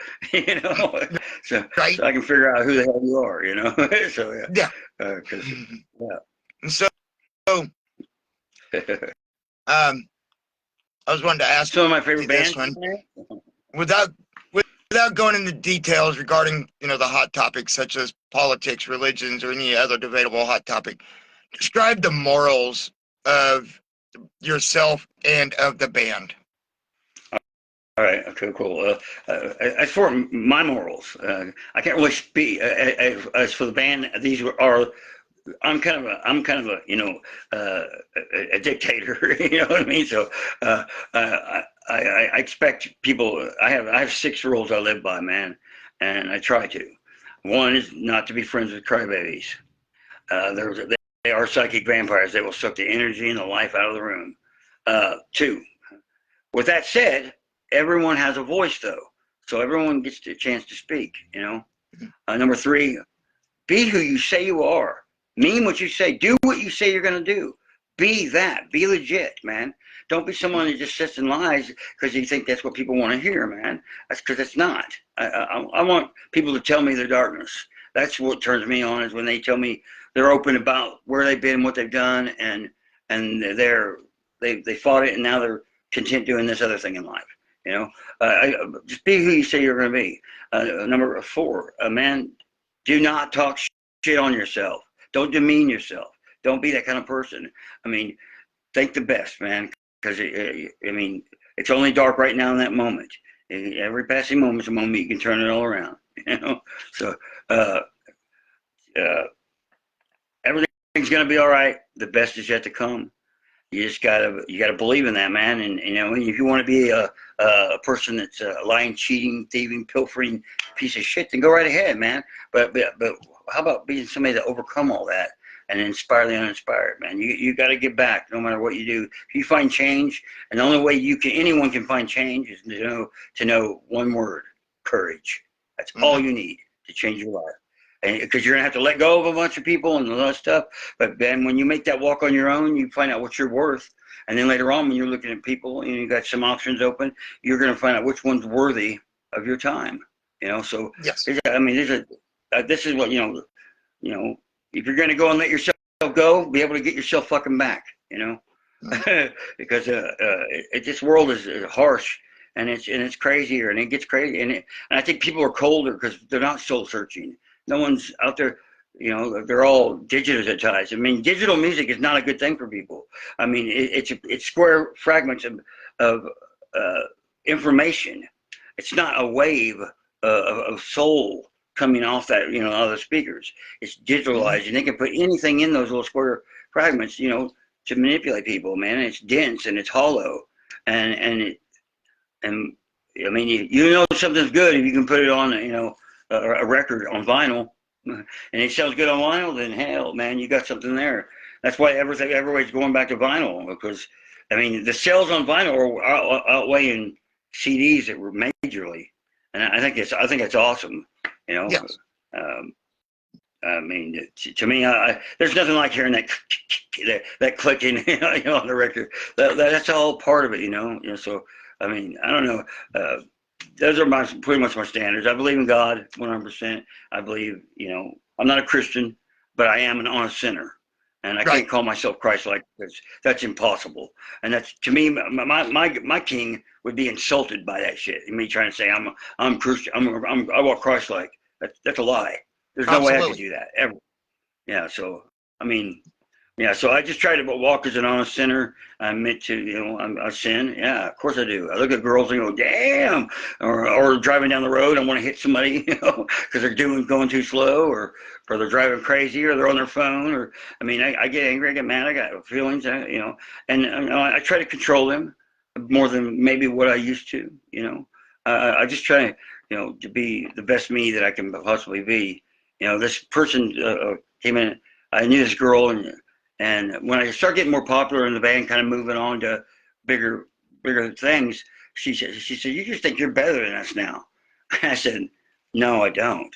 so I can figure out who the hell you are, so yeah. So I was wanting to ask some of my favorite bands without going into details regarding, the hot topics such as politics, religions, or any other debatable hot topic, describe the morals of yourself and of the band. All right. Okay. Cool. As for my morals, I can't really speak. As for the band, these are. I'm kind of a dictator. You know what I mean? So I expect people. I have 6 rules I live by, man, and I try to. One is not to be friends with crybabies. They are psychic vampires. They will suck the energy and the life out of the room. 2. With that said, everyone has a voice, though, so everyone gets a chance to speak. Number 3, be who you say you are. Mean what you say. Do what you say you're going to do. Be that. Be legit, man. Don't be someone that just sits and lies because you think that's what people want to hear, man. That's because it's not. I want people to tell me their darkness. That's what turns me on, is when they tell me they're open about where they've been, what they've done, and they fought it, and now they're content doing this other thing in life. You know, just be who you say you're going to be. Number 4, man, do not talk shit on yourself. Don't demean yourself. Don't be that kind of person. I mean, think the best, man, because I mean, it's only dark right now in that moment. Every passing moment is a moment you can turn it all around. You know, so uh, uh, everything's gonna be all right. The best is yet to come. You gotta believe in that, man. And you know, if you want to be a person that's lying, cheating, thieving, pilfering piece of shit, then go right ahead, man. But how about being somebody that overcome all that and inspire the uninspired, man? You got to get back, no matter what you do. If you find change, and the only way anyone can find change is to know one word: courage. That's all you need to change your life. And because you're gonna have to let go of a bunch of people and all that stuff, but then when you make that walk on your own, you find out what you're worth. And then later on, when you're looking at people and you got some options open, you're gonna find out which one's worthy of your time. You know, so Yes. I mean, this is what you know, if you're gonna go and let yourself go, be able to get yourself fucking back. You know, because this world is harsh. And it's crazier, and it gets crazy, and I think people are colder because they're not soul searching. No one's out there, you know. They're all digitized. I mean, digital music is not a good thing for people. I mean, it's square fragments of information. It's not a wave of soul coming off that, you know, out of the speakers. It's digitalized, and they can put anything in those little square fragments, you know, to manipulate people. Man, and it's dense and it's hollow, and I mean, you know something's good if you can put it on, you know, a record on vinyl, and it sounds good on vinyl. Then hell, man, you got something there. That's why everybody's going back to vinyl, because I mean the sales on vinyl are outweighing CDs that were majorly, and I think it's awesome. You know, Yes. I mean, to me, there's nothing like hearing that clicking, you know, on the record. That's all part of it, you know. You know, so I mean, I don't know. Those are pretty much my standards. I believe in God 100%. I believe, you know, I'm not a Christian, but I am an honest sinner, and I Right. can't call myself Christ-like, because that's impossible. And that's, to me, my king would be insulted by that shit. Me trying to say I'm Christian, I walk Christ-like. That's a lie. There's no way I could Absolutely. do that ever. Yeah. So I mean, yeah, so I just try to walk as an honest sinner. I admit to, you know, I sin. Yeah, of course I do. I look at girls and go, damn, or driving down the road, I want to hit somebody, you know, because they're going too slow, or they're driving crazy, or they're on their phone, or I mean, I get angry, I get mad, I got feelings, you know, and you know, I try to control them more than maybe what I used to, you know. I just try, you know, to be the best me that I can possibly be. You know, this person came in. I knew this girl, and when I started getting more popular in the band, kind of moving on to bigger things, she said, you just think you're better than us now. I said, no, I don't.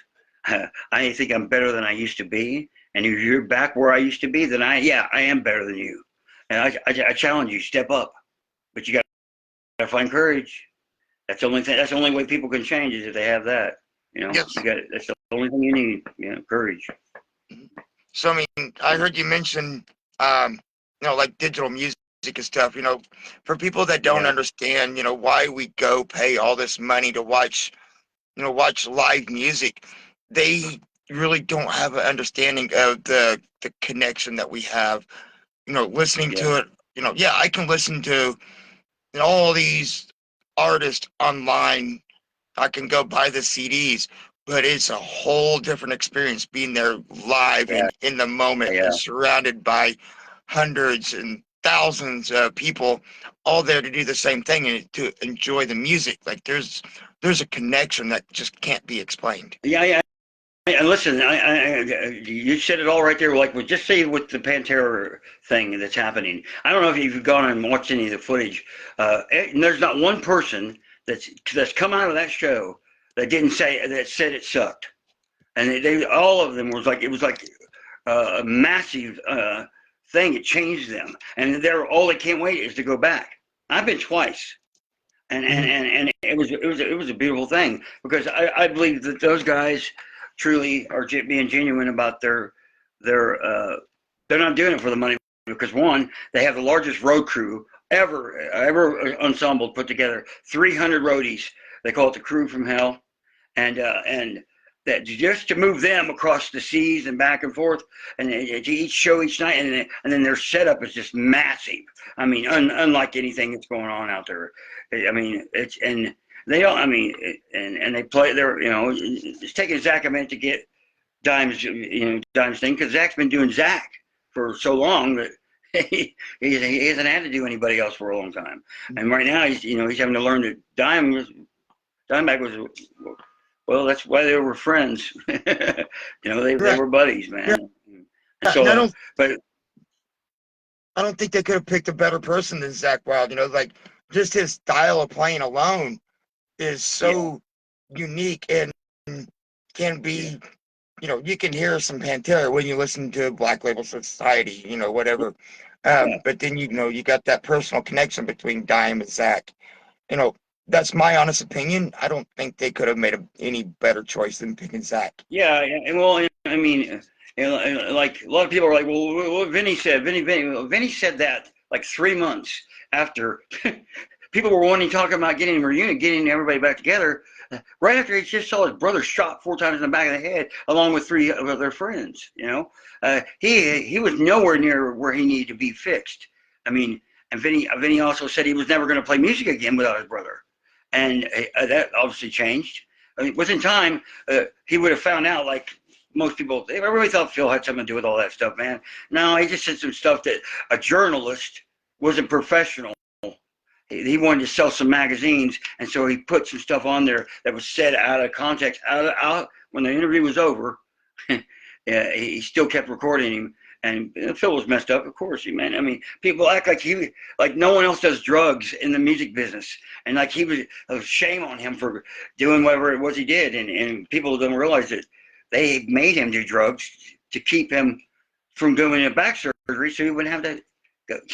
I think I'm better than I used to be. And if you're back where I used to be, then I am better than you. And I challenge you, step up. But you got to find courage. That's the only thing. That's the only way people can change, is if they have that. You know, Yes. that's the only thing you need. You know, courage. So I mean, I heard you mention, you know, like digital music and stuff. You know, for people that don't Yeah. understand, you know, why we go pay all this money to watch, you know, watch live music, they really don't have an understanding of the connection that we have. You know, listening Yeah. to it. You know, yeah, I can listen to, you know, all these artists online. I can go buy the CDs, but it's a whole different experience being there live Yeah. and in the moment Yeah. and surrounded by hundreds and thousands of people all there to do the same thing and to enjoy the music. Like there's a connection that just can't be explained. Yeah. Yeah. And listen, you said it all right there. Like, well, just say with the Pantera thing that's happening. I don't know if you've gone and watched any of the footage. And there's not one person that's come out of that show that said it sucked. And they all of them was like, it was like a massive thing. It changed them, and they're all they can't wait is to go back. I've been twice, and Mhm. it was a beautiful thing, because I believe that those guys truly are being genuine about their they're not doing it for the money, because one, they have the largest road crew ever ensemble put together, 300 roadies. They call it the Crew from Hell, and that just to move them across the seas and back and forth, and to each show each night, and then their setup is just massive. I mean, unlike anything that's going on out there. I mean, it's and they don't. I mean, and they play. They're it's taking Zach a minute to get Dime's thing, because Zach's been doing Zach for so long that he hasn't had to do anybody else for a long time. And right now he's having to learn that Dimebag was, well, that's why they were friends. They were buddies, man. Yeah. So, but I don't think they could have picked a better person than Zach Wild. Like just his style of playing alone is so unique and can be, you can hear some Pantera when you listen to Black Label Society, whatever. But then, you got that personal connection between Dime and Zach. That's my honest opinion. I don't think they could have made any better choice than picking Zach. Yeah, and well, I mean, like a lot of people are like, well, what Vinny said. Vinny said that like 3 months after people were talking about getting a reunion, getting everybody back together. Right after he just saw his brother shot 4 times in the back of the head, along with 3 of their friends. He was nowhere near where he needed to be fixed. I mean, and Vinny also said he was never going to play music again without his brother, and that obviously changed. I mean, within time, he would have found out, like most people. Everybody thought Phil had something to do with all that stuff, man. No, he just said some stuff that a journalist wasn't professional. He wanted to sell some magazines, and so he put some stuff on there that was said out of context. Out when the interview was over, he still kept recording him. And Phil was messed up, of course. Man, I mean, people act like no one else does drugs in the music business, and like he was shame on him for doing whatever it was he did. And people don't realize that they made him do drugs to keep him from doing a back surgery, so he wouldn't have to.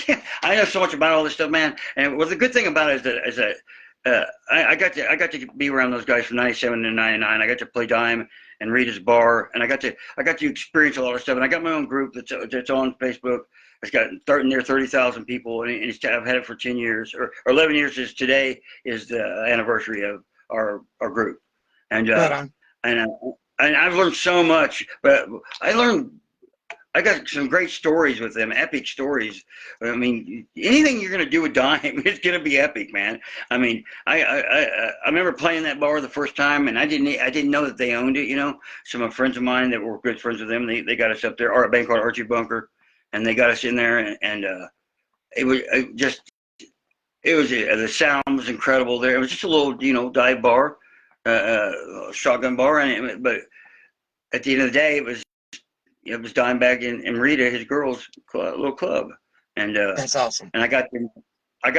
Yeah, I know so much about all this stuff, man. And what's the good thing about it is that I got to be around those guys from '97 to '99. I got to play Dime and Rita's Bar, and I got to experience a lot of stuff. And I got my own group that's on Facebook. It's got near 30,000 people, and I've had it for 10 years or 11 years. Is today is the anniversary of our group, and I've learned so much. But I got some great stories with them, epic stories. I mean, anything you're going to do with Dime, it's going to be epic, man. I mean, I remember playing that bar the first time, and I didn't know that they owned it. Some of friends of mine that were good friends with them, they got us up there, or a band called Archie Bunker, and they got us in there, and the sound was incredible there. It was just a little, dive bar, shotgun bar, but at the end of the day, it was Dimebag and Rita, his girls' little club, and that's awesome. And I got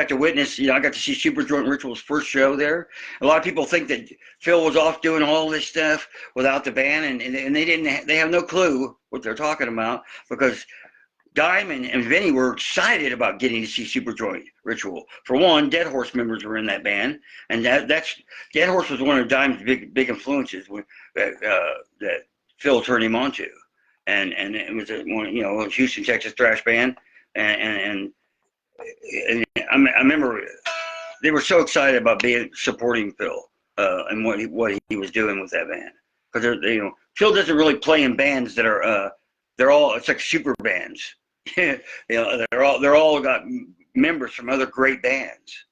to witness, I got to see Superjoint Ritual's first show there. A lot of people think that Phil was off doing all this stuff without the band, and they have no clue what they're talking about, because Dime and Vinny were excited about getting to see Superjoint Ritual. For one, Dead Horse members were in that band, and that's Dead Horse was one of Dime's big influences that Phil turned him on to. And it was a Houston, Texas thrash band, and I remember they were so excited about supporting Phil and what he was doing with that band, because Phil doesn't really play in bands that are it's like super bands. They're all got members from other great bands,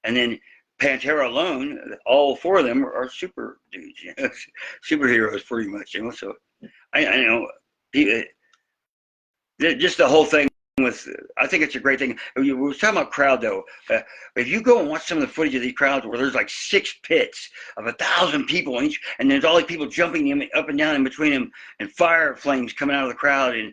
and then Pantera alone, all 4 of them are super dudes, superheroes pretty much. So I know. Just the whole thing I think it's a great thing. We were talking about crowd, though. If you go and watch some of the footage of these crowds where there's like 6 pits of 1,000 people in each, and there's all these people jumping up and down in between them, and fire flames coming out of the crowd, and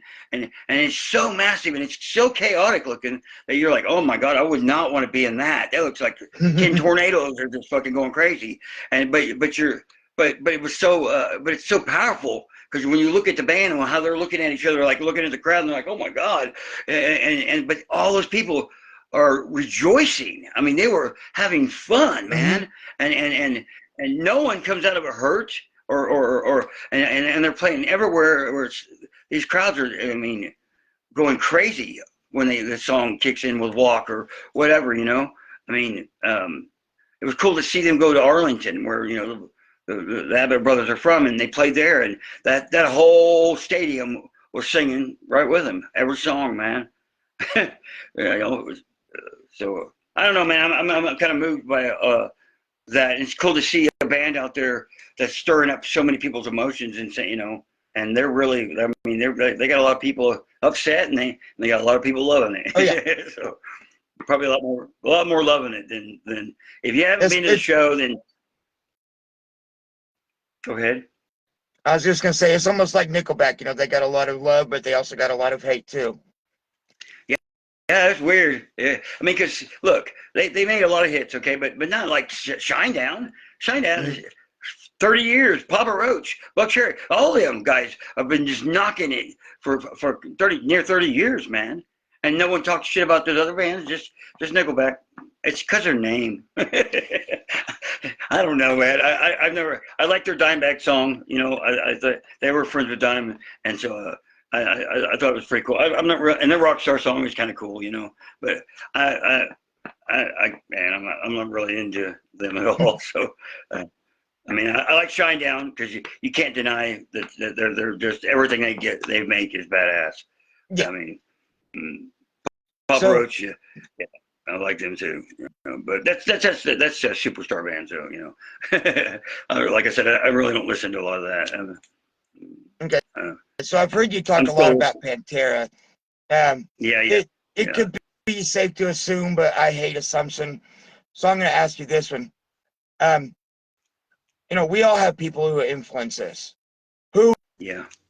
it's so massive and it's so chaotic looking that you're like, oh my God, I would not want to be in that. That looks like 10 tornadoes are just fucking going crazy. But it was so but it's so powerful. Because when you look at the band and how they're looking at each other, like looking at the crowd, and they're like, "Oh my God!" But all those people are rejoicing. I mean, they were having fun, man. And no one comes out of it hurt and they're playing everywhere where these crowds are, I mean, going crazy when the song kicks in with Walk or whatever, you know. I mean, it was cool to see them go to Arlington, where you know the Abbott brothers are from, and they played there, and that whole stadium was singing right with them, every song, man. You know, it was, so I don't know, man. I'm kind of moved by that. It's cool to see a band out there that's stirring up so many people's emotions and say, you know, and they're really, I mean, they got a lot of people upset, and they got a lot of people loving it. Oh, yeah. So probably a lot more loving it than if you haven't been to the show, then go ahead. I was just gonna say it's almost like Nickelback. You know, they got a lot of love, but they also got a lot of hate too. Yeah, that's weird. Yeah. I mean, because look, they made a lot of hits, okay, but not like Shinedown. Shinedown is 30 years. Papa Roach, Buck Cherry, all of them guys have been just knocking it for near 30 years, man. And no one talks shit about those other bands, just Nickelback. It's because their name. I don't know, man. I like their Dimebag song. You know, I thought they were friends with Dime, and so I thought it was pretty cool. I'm not real, and the Rockstar song is kind of cool, you know. But man, I'm not really into them at all. So, I mean, I like Shinedown because you can't deny that they're just everything they make is badass. Yeah. I mean, Papa Roach, yeah, I like them too. You know, but that's a superstar band, so you know. Like I said, I really don't listen to a lot of that. Okay. So I've heard you talk a lot about Pantera. Yeah. It could be safe to assume, but I hate assumption. So I'm going to ask you this one. You know, we all have people who influence us. Who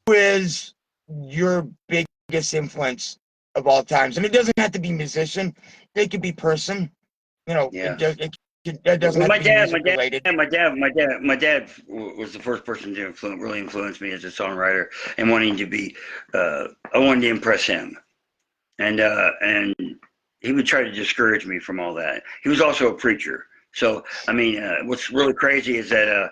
is your biggest influence of all times? And it doesn't have to be musician. It could be person. You know, it doesn't have to be music related. My dad was the first person to really influence me as a songwriter, and wanting to be, I wanted to impress him, and he would try to discourage me from all that. He was also a preacher, so I mean, what's really crazy is that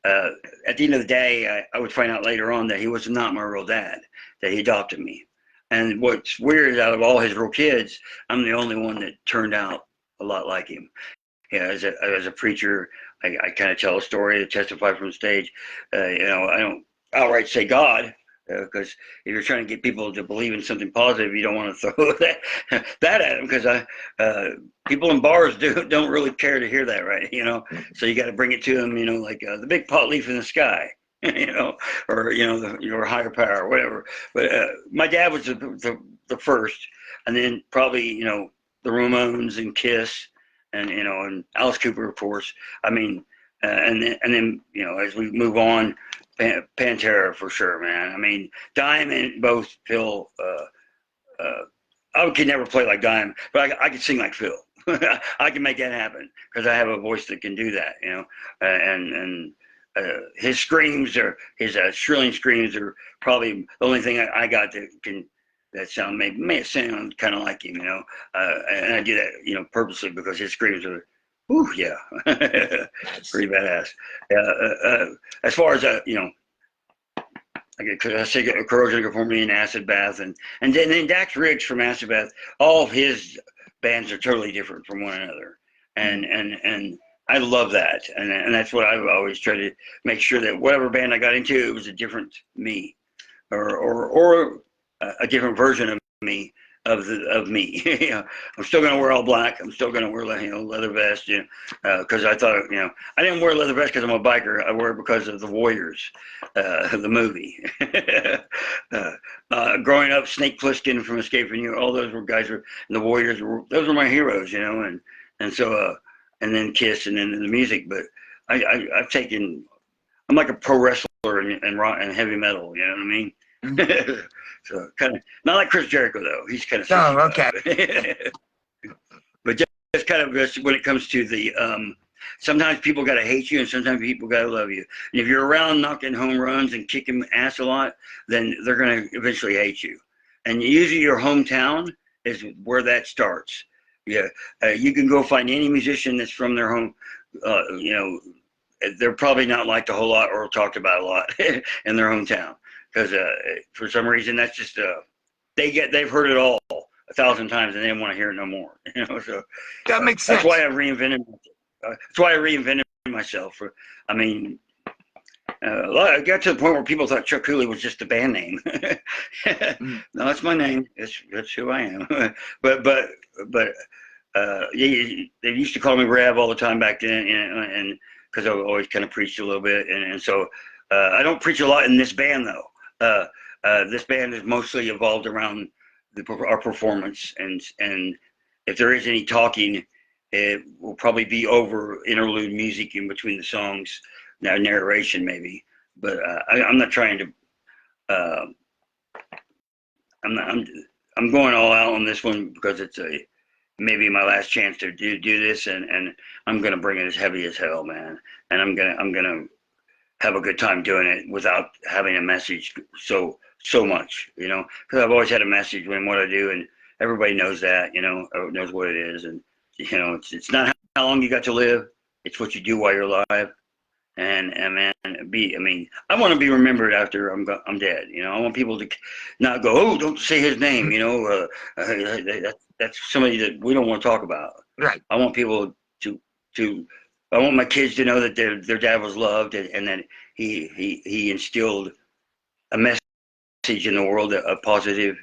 at the end of the day, I would find out later on that he was not my real dad, that he adopted me. And what's weird is out of all his real kids, I'm the only one that turned out a lot like him. Yeah, as a preacher, I kind of tell a story, to testify from stage. You know, I don't outright say God, because if you're trying to get people to believe in something positive, you don't want to throw that at them, because people in bars don't really care to hear that, right? You know, so you got to bring it to them, you know, like the big pot leaf in the sky. You know, or you know, your higher power, or whatever. But my dad was the first, and then probably, you know, the Ramones and Kiss, and you know, and Alice Cooper, of course. I mean, and then you know, as we move on, Pantera for sure, man. I mean, Dime and both Phil. I could never play like Dime, but I could sing like Phil. I can make that happen because I have a voice that can do that, you know, and his screams, or his shrilling screams, are probably the only thing I got that sound may sound kind of like him, you know. And I do that, you know, purposely, because his screams are, whew, yeah, pretty badass. As far as you know, I say Corrosion of Conformity and Acid Bath, and then Dax Riggs from Acid Bath. All of his bands are totally different from one another, and I love that, and that's what I've always tried to make sure, that whatever band I got into, it was a different me, or a different version of me, of me. You know, I'm still gonna wear all black. I'm still gonna wear, you know, leather vest. You know, because I thought, you know, I didn't wear leather vest because I'm a biker. I wear it because of the Warriors, the movie. Growing up, Snake Plissken from Escape from New York, all those were guys were, and the Warriors those were my heroes. You know, and so. And then Kiss, and then the music. But I've taken, I'm like a pro wrestler in rock and heavy metal. You know what I mean? Mm-hmm. So kind of not like Chris Jericho though. He's kind of. Oh, okay. But just kind of when it comes to the, sometimes people got to hate you, and sometimes people got to love you. And if you're around knocking home runs and kicking ass a lot, then they're going to eventually hate you. And usually your hometown is where that starts. Yeah, you can go find any musician that's from their home, you know, they're probably not liked a whole lot or talked about a lot in their hometown because for some reason that's just they've heard it all 1,000 times and they don't want to hear it no more. So That makes that's sense. why I reinvented. That's why I reinvented myself. I mean, I got to the point where people thought Chuck Cooley was just a band name. No, that's my name. That's who I am. but they used to call me Rev all the time back then, and because I always kind of preached a little bit, and so I don't preach a lot in this band though. This band is mostly evolved around our performance, and if there is any talking, it will probably be over interlude music in between the songs, now narration maybe. But I'm not trying to. I'm going all out on this one because it's maybe my last chance to do this, and I'm gonna bring it as heavy as hell, man. And I'm gonna have a good time doing it without having a message so much, because I've always had a message in what I do, and everybody knows that, knows what it is, and it's not how long you got to live, it's what you do while you're alive. And man, I want to be remembered after I'm dead. I want people to not go, oh, don't say his name. That's somebody that we don't want to talk about. Right. I want people to I want my kids to know that their dad was loved, and that he instilled a message in the world, a positive.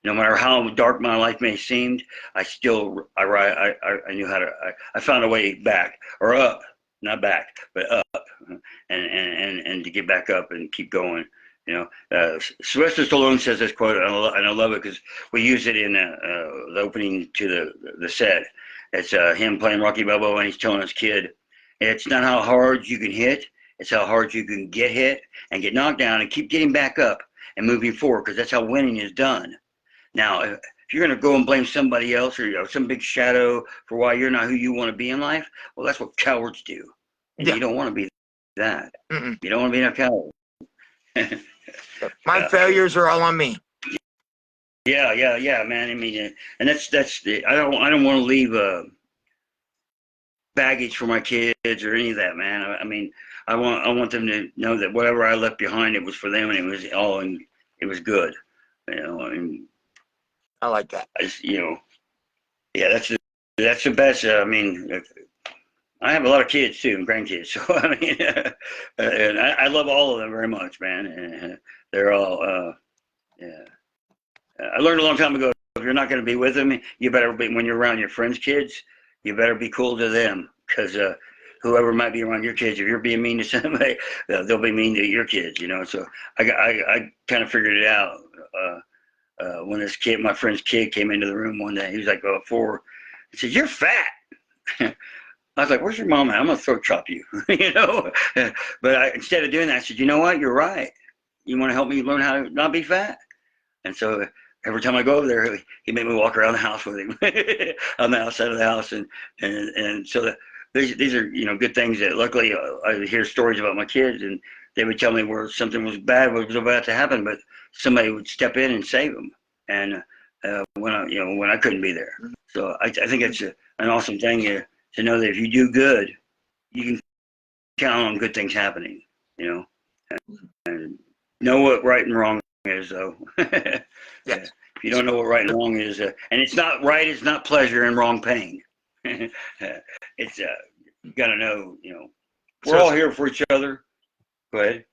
No matter how dark my life may seem, I knew how to. I found a way back or up, not back, but up, and to get back up and keep going. Sylvester Stallone says this quote, and I love it because we use it in the opening to the set. It's him playing Rocky Balboa, and he's telling his kid, "It's not how hard you can hit; it's how hard you can get hit and get knocked down and keep getting back up and moving forward, because that's how winning is done." Now, if you're going to go and blame somebody else or some big shadow for why you're not who you want to be in life, well, that's what cowards do. And you don't want to be that. You don't want to be a coward. My failures are all on me. Yeah, man. And that's the. I don't want to leave baggage for my kids or any of that, man. I want them to know that whatever I left behind, it was for them, and it was all, and it was good. I like that. Yeah, that's the best. I have a lot of kids too, and grandkids. So and I love all of them very much, man. And they're all, yeah. I learned a long time ago, if you're not going to be with them, you better be, when you're around your friends' kids, you better be cool to them, because whoever might be around your kids, if you're being mean to somebody, they'll be mean to your kids. So I kind of figured it out. When my friend's kid came into the room one day, he was like, 4. He said, "You're fat." I was like, "Where's your mom at? I'm going to throat chop you." But instead of doing that, I said, "You know what? You're right. You want to help me learn how to not be fat?" And so every time I go over there, he made me walk around the house with him on the outside of the house. And so these are, good things that luckily I hear stories about my kids, and they would tell me where something was bad, what was about to happen, but somebody would step in and save them. And when I couldn't be there. So I think it's an awesome thing to know that if you do good, you can count on good things happening, and know what right and wrong is, though. Yes. If you don't know what right and wrong is, and it's not right, it's not pleasure, and wrong pain. It's you got to know, we're all here for each other. Go ahead.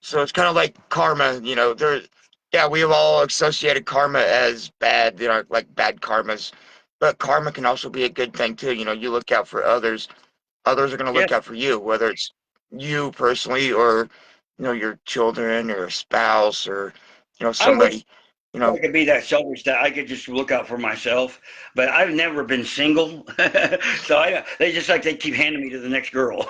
So it's kind of like karma, we've all associated karma as bad, like bad karmas, but karma can also be a good thing too. You look out for others are going to look Yes. out for you, whether it's you personally or, your children or spouse or, somebody, I could be that selfish that I could just look out for myself, but I've never been single, so they keep handing me to the next girl.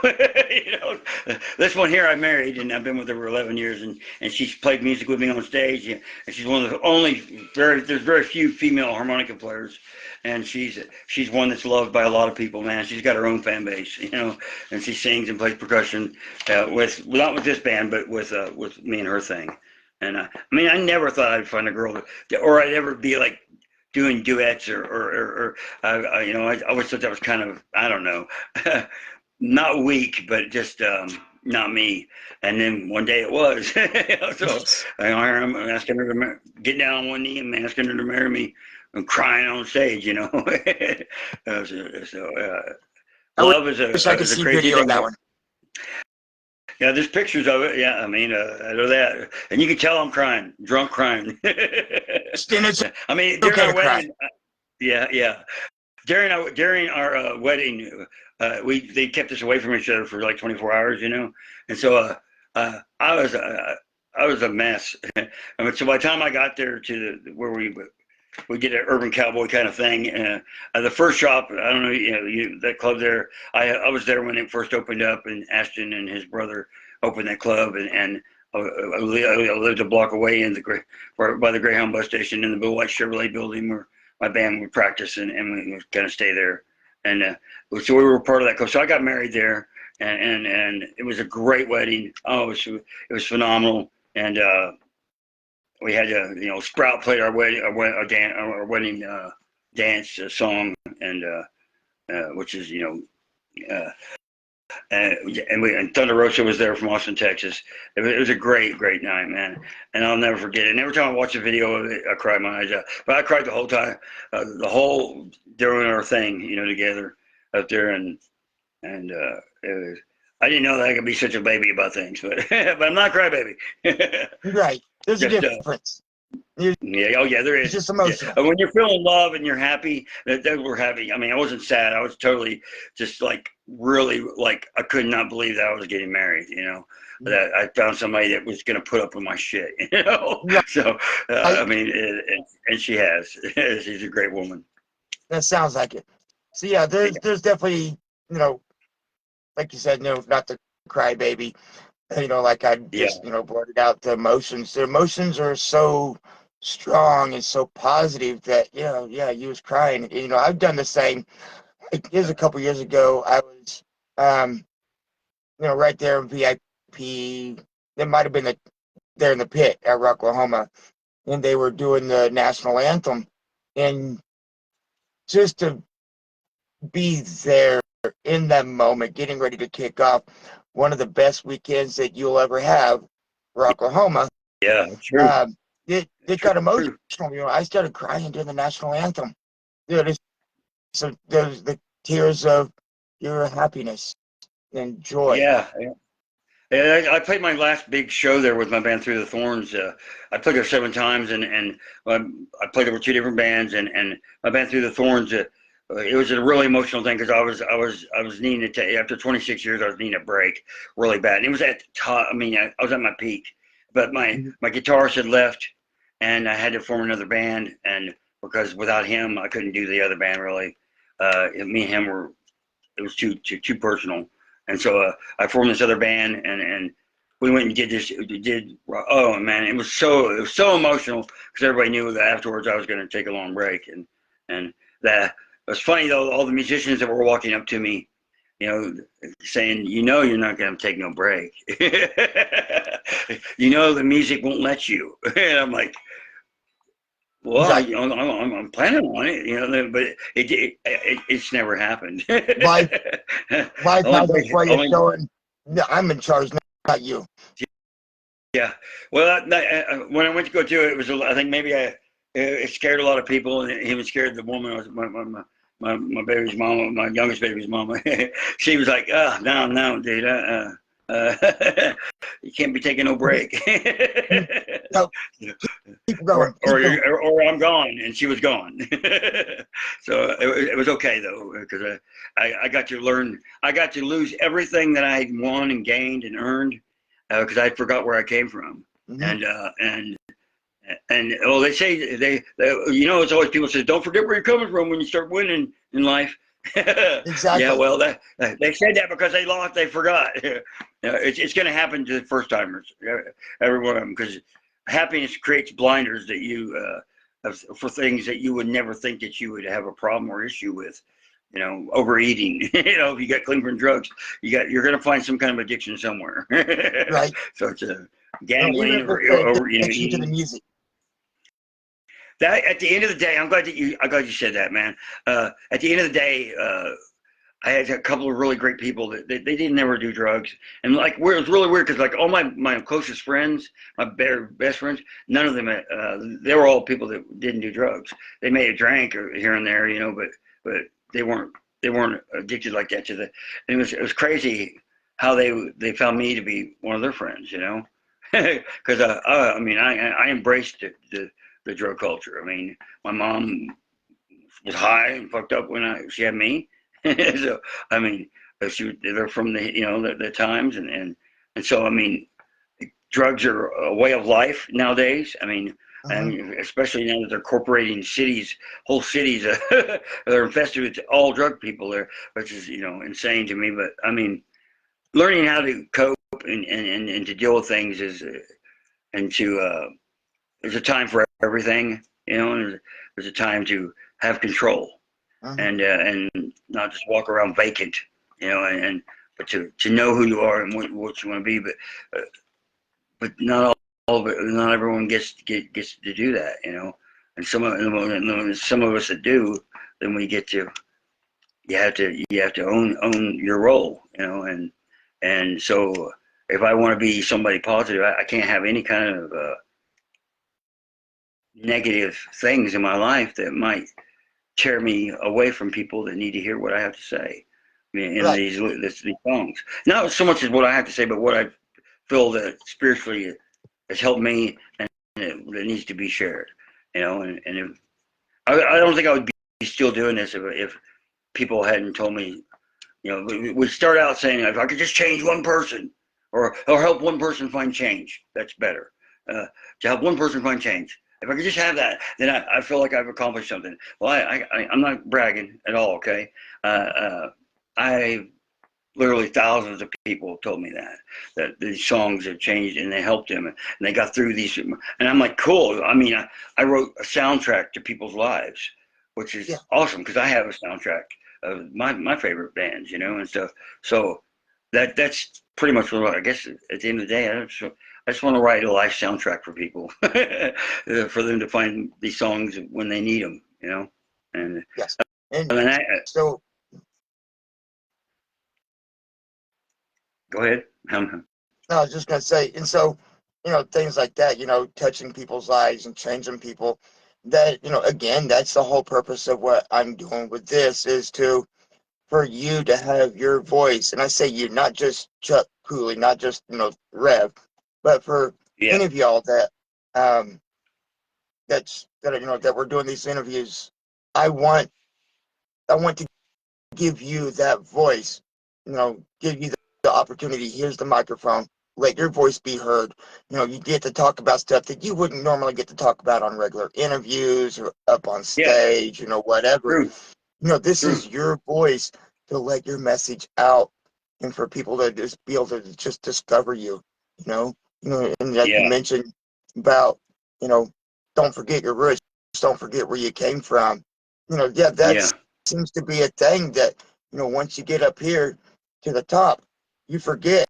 This one here I married, and I've been with her for 11 years, and she's played music with me on stage, and she's one of the only there's very few female harmonica players, and she's one that's loved by a lot of people, man. She's got her own fan base, and she sings and plays percussion not with this band, but with me and her thing. And I never thought I'd find a girl or I'd ever be like doing duets or I always thought that was kind of, I don't know. not weak, but just not me. And then one day it was. So I'm asking her to get down on one knee and asking her to marry me. I'm crying on stage, you know. I Love is wish I could is a see crazy video of thing. that one. Yeah, there's pictures of it. Yeah, I mean, I know that, and you can tell I'm crying, drunk crying. It's I mean, during okay our to cry. wedding, yeah, during our wedding, they kept us away from each other for like 24 hours, you know, and so I was a mess. I mean, so by the time I got there to where we did an urban cowboy kind of thing. The first shop, I don't know, that club there. I was there when it first opened up, and Ashton and his brother opened that club, and I lived a block away in by the Greyhound bus station in the Blue White Chevrolet building where my band would practice, and we would kind of stay there. And so we were part of that club. So I got married there, and it was a great wedding. Oh, it was phenomenal. And we had Sprout played our wedding dance song, and which is uh, and Thunder Rosa was there from Austin, Texas. It was a great night, man, and I'll never forget it. And every time I watch a video of it, I cry my eyes out. But I cried the whole time, the whole during our thing, together up there, and it was. I didn't know that I could be such a baby about things, but but I'm not a crybaby. Right. There's a Just difference. You're, yeah, oh yeah, there it's is. just Yeah, emotional. and when you're feeling love and you're happy, that we're happy. I mean, I wasn't sad. I was totally just like really like I could not believe that I was getting married. That I found somebody that was going to put up with my shit. Right. So I mean, and she has. She's a great woman. That sounds like it. So yeah, Yeah, there's definitely, like you said, not the crybaby. Like I yeah, just, blurted out the emotions. The emotions are so strong and so positive that, yeah, you was crying. I've done the same. Like, here's a couple years ago, I was, um, right there in VIP. It might have been there in the pit at Rocklahoma, and they were doing the national anthem. And just to be there in that moment, getting ready to kick off one of the best weekends that you'll ever have, Rocklahoma. yeah. True, Um, it got emotional. true. I started crying during the national anthem. Dude, so there's the tears of your happiness and joy. Yeah, yeah. Yeah, I played my last big show there with my band Through the Thorns. I played there 7 times, and I played there with 2 different bands, and my band Through the Thorns. It was a really emotional thing because I was needing to take after 26 years I was needing a break really bad, and it was at the top. I mean, I was at my peak, but my guitarist had left, and I had to form another band, and because without him I couldn't do the other band really. Me and him were it was too personal. And so I formed this other band, and we went and did this. Did oh man, it was so emotional because everybody knew that afterwards I was going to take a long break, and that it was funny though. All the musicians that were walking up to me, saying, you're not going to take no break. The music won't let you. And I'm like, well, Right. I'm planning on it, but it's never happened. Life, life has its way of Only, showing. No, I'm in charge, not you. yeah. Well, when I went to go do it, I think maybe it scared a lot of people, and it even scared the woman, my baby's mama, my youngest baby's mama. She was like, "Oh, no, dude, you can't be taking no break." No, keep going. Keep going. Or I'm gone, and she was gone. So it was okay though, because I got to learn. I got to lose everything that I had won and gained and earned because I forgot where I came from. Mm-hmm. And oh, they say it's always people say don't forget where you're coming from when you start winning in life. Yeah, Exactly. well, they said that because they lost, they forgot. It's going to happen to the first timers, every one of them, because happiness creates blinders that for things that you would never think that you would have a problem or issue with. Overeating. If you got clean from drugs, you're going to find some kind of addiction somewhere. Right. So it's Even gambling if or it's an addiction to the eating. music. That at the end of the day, I'm glad you said that, man. At the end of the day, I had a couple of really great people that they didn't never do drugs, and like it was really weird because like all my closest friends, my best friends, none of them they were all people that didn't do drugs. They may have drank or here and there, you know, but they weren't addicted like that to the. And it was crazy how they found me to be one of their friends, you know, because I mean I embraced the drug culture. I mean my mom was high and fucked up when she had me. So I mean, they're from the the times and so I mean, drugs are a way of life nowadays. I mean, Uh-huh. and especially now that they're incorporating cities, whole cities, they're infested with all drug people there, which is insane to me. But I mean, learning how to cope and to deal with things is and to there's a time for everything, and there's a time to have control Uh-huh. and not just walk around vacant, and but to know who you are and what you want to be, but not all of it, not everyone gets to do that, and some of us that do, then we get to you have to own your role, and so if I want to be somebody positive, I can't have any kind of negative things in my life that might tear me away from people that need to hear what I have to say. I mean, in Right. these songs. Not so much as what I have to say, but what I feel that spiritually has helped me and it needs to be shared. And if, I don't think I would be still doing this if people hadn't told me. We start out saying if I could just change one person or help one person find change, that's better. To help one person find change. If I could just have that, then I feel like I've accomplished something. Well, I'm not bragging at all, okay? I literally thousands of people told me that these songs have changed and they helped them and they got through these. And I'm like, cool. I mean, I wrote a soundtrack to people's lives, which is Yeah. awesome because I have a soundtrack of my favorite bands, and stuff. So that's pretty much what I guess at the end of the day, I just want to write a life soundtrack for people, for them to find these songs when they need them. And Yes. And and so go ahead. no, I was just gonna say, and so, things like that, touching people's lives and changing people. That, again, that's the whole purpose of what I'm doing with this is for you to have your voice. And I say you, not just Chuck Cooley, not just, Rev, but for Yeah, any of y'all um that we're doing these interviews. I want to give you that voice, give you the opportunity. Here's the microphone. Let your voice be heard. You get to talk about stuff that you wouldn't normally get to talk about on regular interviews or up on yeah, stage, whatever. true, This true. is your voice to let your message out and for people to just be able to just discover you, and like you Yeah, mentioned about, you know, don't forget your roots, don't forget where you came from. Yeah, yeah, that seems to be a thing that, once you get up here to the top, you forget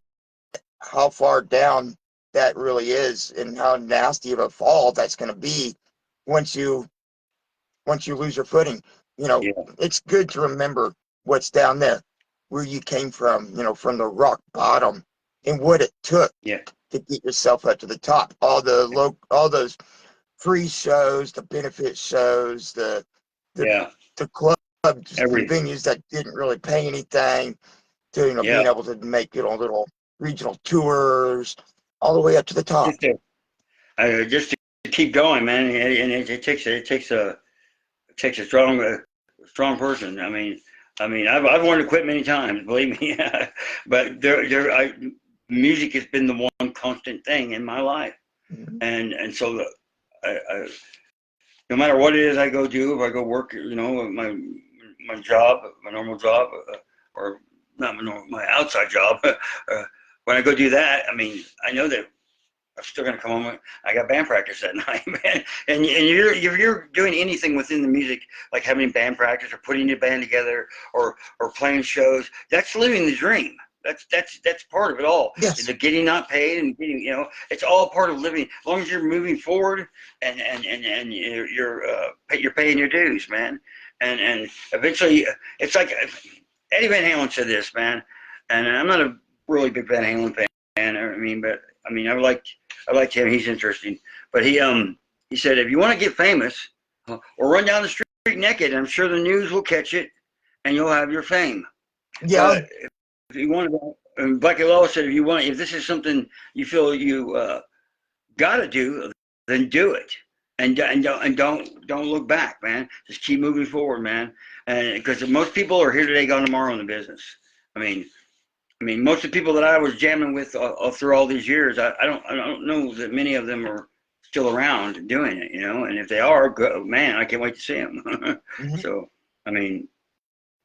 how far down that really is and how nasty of a fall that's going to be once you lose your footing. yeah, It's good to remember what's down there, where you came from, from the rock bottom and what it took yeah, to get yourself up to the top. All those free shows, the benefit shows, the yeah. the clubs and Every venues that didn't really pay anything to, yeah. being able to make, little regional tours all the way up to the top. Just to keep going, man, and it takes a strong person. I mean, I've wanted to quit many times, believe me, but music has been the one constant thing in my life, Mhm. and so no matter what it is I go do, if I go work, my job, my normal job, or not my outside job, when I go do that, I mean, I know that I'm still gonna come home. I got band practice that night, man. And if you're doing anything within the music, like having band practice or putting a band together or playing shows, that's living the dream. That's part of it all. Yes. The getting not paid and getting, it's all part of living. As long as you're moving forward and you're paying your dues, man. And eventually, it's like Eddie Van Halen said this, man, and I'm not a really big Van Halen fan. But I like him. He's interesting. But he said, if you want to get famous, or run down the street naked, I'm sure the news will catch it, and you'll have your fame. Yeah. But if you want to, and Blackie Lawless said, if this is something you feel you got to do, then do it, and don't look back, man. Just keep moving forward, man. And because most people are here today, gone tomorrow in the business. I mean, most of the people that I was jamming with through all these years, I don't know that many of them are still around doing it, And if they are, man, I can't wait to see them. Mm-hmm. So, I mean,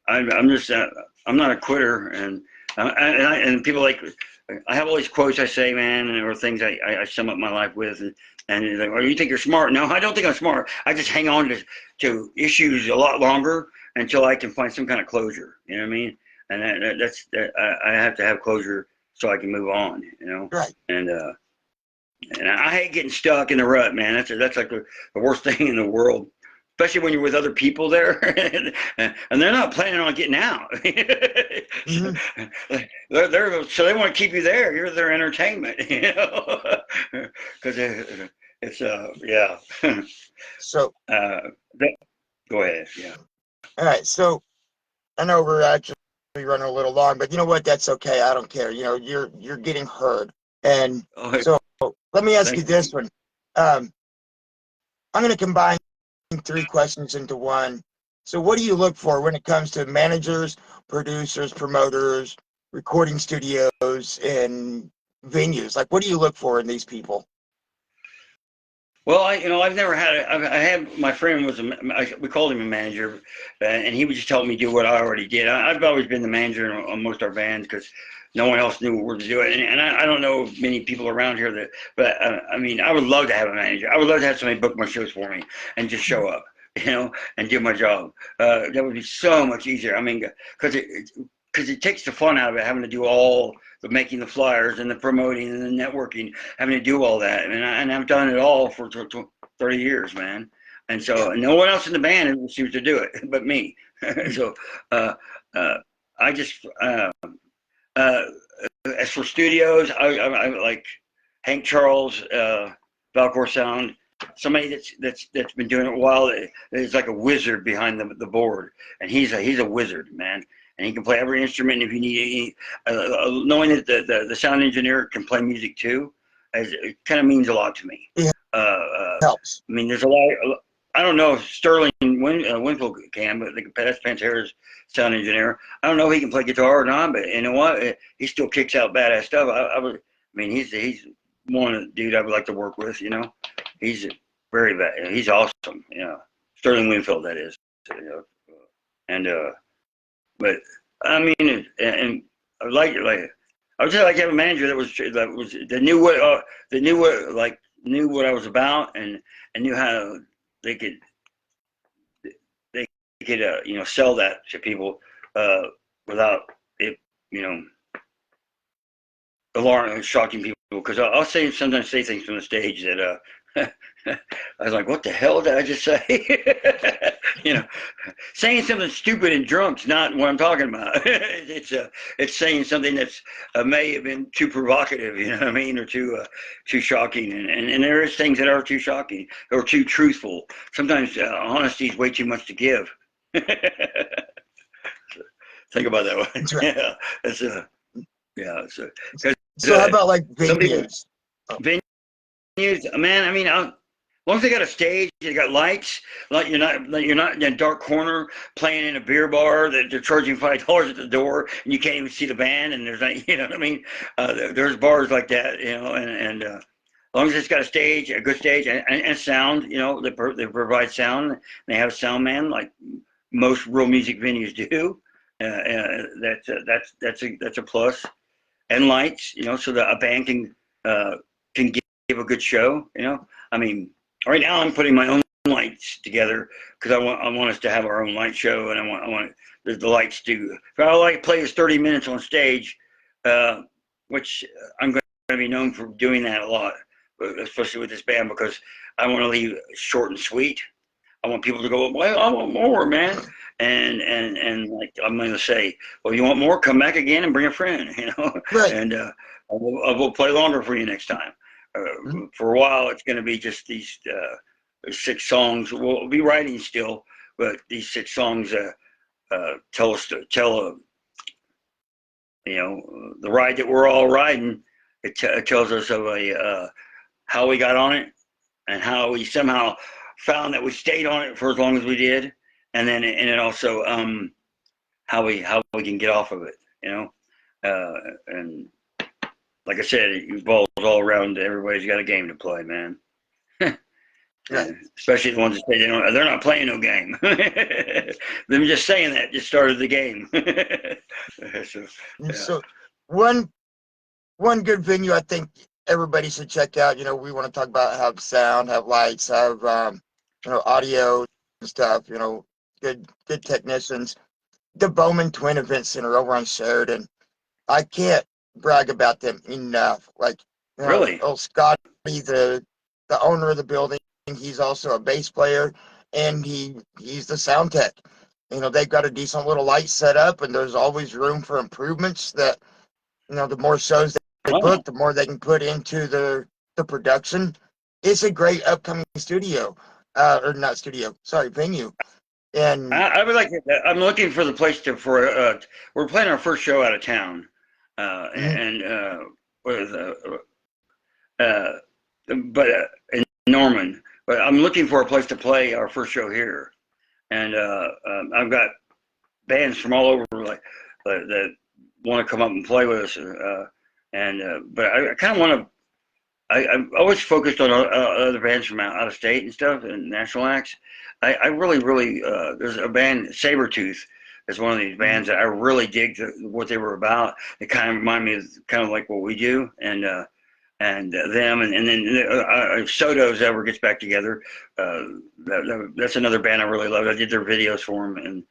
I'm just I'm not a quitter, and people like I have all these quotes I say, man, or things I sum up my life with, and they're like, oh, you think you're smart? No, I don't think I'm smart. I just hang on to issues a lot longer until I can find some kind of closure. You know what I mean? And that's I have to have closure so I can move on. Right. And I hate getting stuck in the rut, man. That's like the worst thing in the world, especially when you're with other people there, and they're not planning on getting out. Mm-hmm. So they want to keep you there. You're their entertainment, because it's yeah. So Go ahead, yeah. all right, so I know we're actually running a little long, but you know what? That's okay. I don't care. You're getting heard, and so let me ask you this one. I'm going to combine 3 questions into one. So what do you look for when it comes to managers, producers, promoters, recording studios, and venues? Like, what do you look for in these people? Well, I've never had it. I had my friend we called him a manager, and he would just tell me to do what I already did. I've always been the manager on most of our bands because no one else knew where to do it. And I don't know many people around here but I would love to have a manager. I would love to have somebody book my shows for me and just show up, and do my job. That would be so much easier. Because it takes the fun out of it, having to do all the making the flyers and the promoting and the networking, having to do all that. And I've done it all for 30 years, man. And so no one else in the band seems to do it but me. So I just, as for studios, I like Hank Charles, Valcor Sound, somebody that's been doing it a while. Is like a wizard behind the board, and he's a wizard, man. And he can play every instrument if you need. Knowing that the sound engineer can play music too, it kind of means a lot to me. Yeah, helps. There's a lot. I don't know if Sterling Winfield can, but that's Pantera's sound engineer. I don't know if he can play guitar or not, but you know what? He still kicks out badass stuff. He's one of the dude I would like to work with. He's very bad. He's awesome. Sterling Winfield, that is. And but and I would I would just like to have a manager that knew what I was about, and knew how they could sell that to people without it alarming, shocking people. Because I'll sometimes say things from the stage that I was like, what the hell did I just say? Saying something stupid and drunk's not what I'm talking about. It's saying something that's may have been too provocative, or too shocking. And there is things that are too shocking or too truthful. Sometimes honesty is way too much to give. Think about that one. That's right. Yeah, it's so how about like venues? Venues, man. As long as they got a stage, they got lights. Like you're not in a dark corner playing in a beer bar that they're charging $5 at the door, and you can't even see the band. And there's not, what I mean. There's bars like that, and as long as it's got a stage, a good stage, and sound, they provide sound. They have a sound man like most real music venues do. That's a plus. And lights, so that a band can give a good show. Right now I'm putting my own lights together because I want us to have our own light show, and I want the lights to. If I play this 30 minutes on stage, which I'm going to be known for doing that a lot, especially with this band, because I want to leave short and sweet. I want people to go, well, I want more, man. And like I'm going to say, well, you want more? Come back again and bring a friend, Right. and I will play longer for you next time. For a while, it's going to be just these 6 songs. We'll be writing still, but these 6 songs tell us to tell the ride that we're all riding. It tells us of how we got on it and how we somehow found that we stayed on it for as long as we did, and it also how we can get off of it, and like I said, it evolves all around. Everybody's got a game to play, man. Right. Especially the ones that say they're not playing no game. Them just saying that just started the game. So, yeah. So one good venue I think everybody should check out. We want to talk about have sound, have lights, have audio and stuff. Good technicians. The Bowman Twin Event Center over on Sheridan. I can't brag about them enough. Like, Really? old Scotty, the owner of the building, he's also a bass player, and he's the sound tech. They've got a decent little light set up, and there's always room for improvements. That the more shows they Wow. book, the more they can put into the production. It's a great upcoming studio, or not studio, sorry, venue. And I would like. I'm looking for the place for. We're playing our first show out of town, and with uh, but in Norman. But I'm looking for a place to play our first show here, and I've got bands from all over like that want to come up and play with us, but I kind of want to. I'm always focused on other bands from out of state and stuff and national acts. I really, there's a band, Sabretooth, is one of these bands that I really dig what they were about. It kind of remind me of kind of like what we do, and them, and then if Soto's ever gets back together, that's another band I really love. I did their videos for them,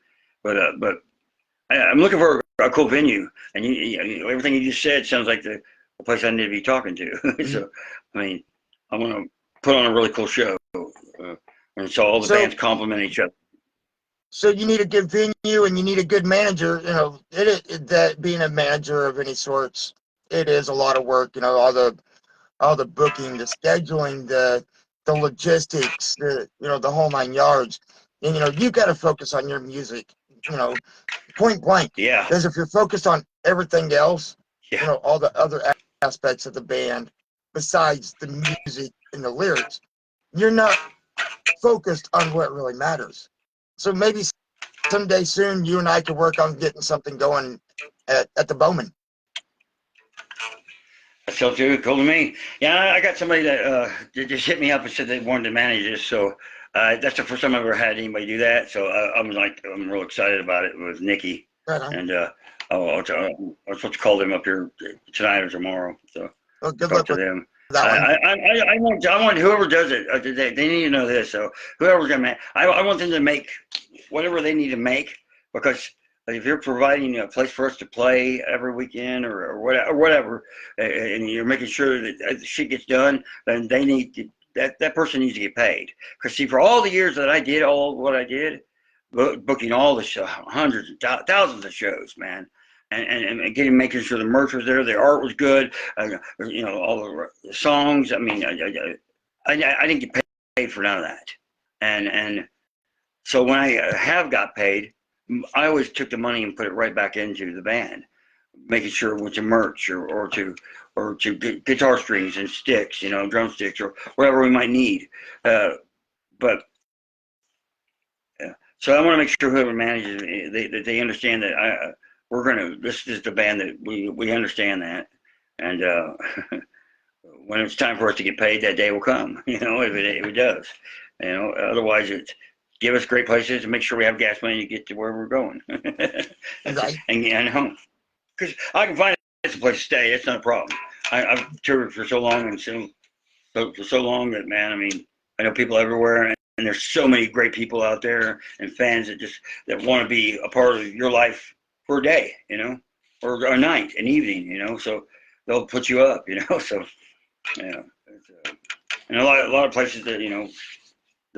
but I'm looking for a cool venue, and everything you just said sounds like the place I need to be talking to. So, I mean, I want to put on a really cool show, and so all the bands complement each other. So you need a good venue, and you need a good manager. That being a manager of any sorts, it is a lot of work. All the booking, the scheduling, the logistics, the whole 9 yards. And you got to focus on your music. Point blank. Yeah, Because if you're focused on everything else, yeah, all the other aspects of the band besides the music and the lyrics, you're not focused on what really matters. So maybe someday soon you and I could work on getting something going at the Bowman. that sounds good. Cool to me. Yeah, I got somebody that just hit me up and said they wanted to manage this. So that's the first time I've ever had anybody do that. So I'm real excited about it with Nikki, Right on. and I'm supposed to call them up here tonight or tomorrow. So Well, good talk luck to with them. that one. I want whoever does it. They need to know this. So whoever's gonna make, I want them to make whatever they need to make, because if you're providing a place for us to play every weekend or whatever, and you're making sure that shit gets done, then they need to, that person needs to get paid. Because see, for all the years that I did all what I did, booking all the hundreds and thousands of shows, man. And making sure the merch was there, the art was good, all the songs. I mean, I didn't get paid for none of that, and so when I have got paid, I always took the money and put it right back into the band, making sure it went to merch or to guitar strings and sticks, drumsticks or whatever we might need. But so I want to make sure whoever manages that they understand that this is the band that we understand that, and when it's time for us to get paid, that day will come. If it does, otherwise it's give us great places and make sure we have gas money to get to where we're going. Right. And home, because I can find a place to stay. It's not a problem. I've toured for so long and for so long that, man, I mean, I know people everywhere, and there's so many great people out there and fans that want to be a part of your life for a day, or a night, an evening, so they'll put you up, so yeah. And a lot of places that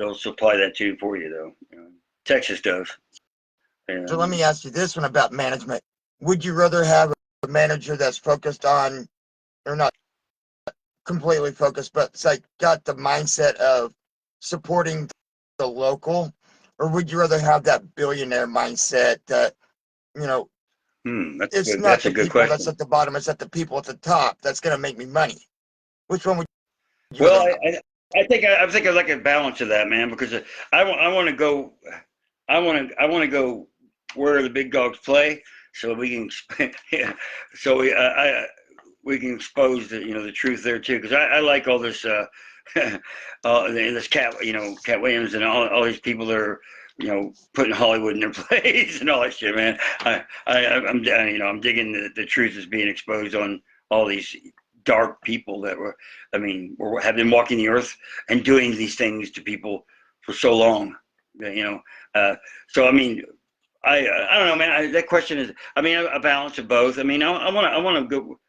they'll supply that too for you though. Texas does. So let me ask you this one about management. Would you rather have a manager that's focused on, or not completely focused, but it's like got the mindset of supporting the local, or would you rather have that billionaire mindset that, you know, it's not That's a the good people that's question. at the bottom, it's at the people at the top that's going to make me money? Which one would you Well, rather have? I think I like a balance of that, man, because I want to go, I want to go where the big dogs play, so we can, yeah, so we can expose the truth there too, because I like all this this Cat Williams and all these people that are putting Hollywood in their place and all that shit, man. I'm digging the truth is being exposed on all these dark people that have been walking the earth and doing these things to people for so long, so I don't know, man. That question is, a balance of both. I want to go.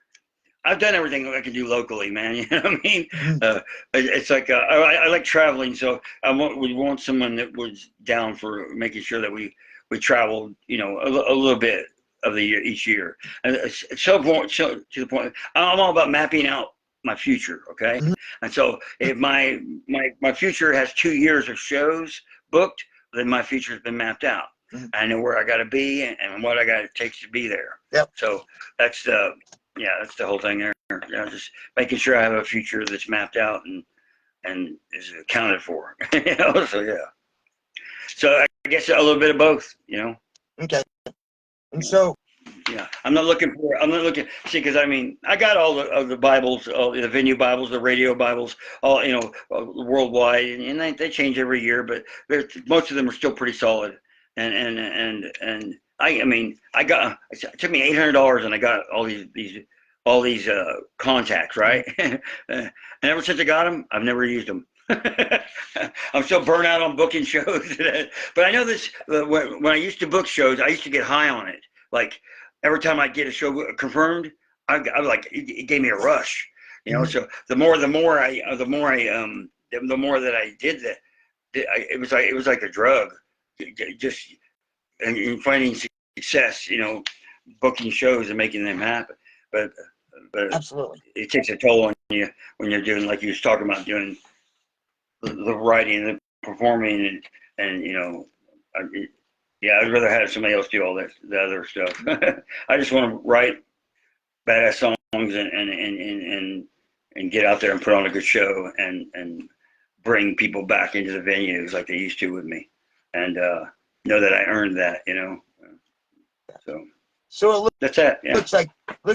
I've done everything I can do locally, man. You know what I mean? Mhm. It's like I like traveling, so we want someone that was down for making sure that we travel, a little bit of the year each year. And so to the point, I'm all about mapping out my future. Okay, Mhm. and so if my future has 2 years of shows booked, then my future's been mapped out. Mhm. I know where I got to be and what I got to take to be there. Yep. So that's that's the whole thing there. Just making sure I have a future that's mapped out and is accounted for. So yeah. So I guess a little bit of both. Okay. And so, Yeah. I'm not looking. See, because I got all the Bibles, all the venue Bibles, the radio Bibles, all worldwide, and they change every year, but most of them are still pretty solid. And I got, it took me $800 and I got all these contacts, right? And ever since I got them, I've never used them. I'm still burnt out on booking shows. But I know this, when I used to book shows, I used to get high on it. Like every time I get a show confirmed, I like it gave me a rush. So the more that I did that, it was like a drug. Just and finding success, booking shows and making them happen. But absolutely. it takes a toll on you when you're doing, like you was talking about, doing the writing and the performing and yeah, I'd rather have somebody else do all the other stuff. I just want to write badass songs and get out there and put on a good show and bring people back into the venues like they used to with me, and know that I earned that. So So it that's that. Yeah. looks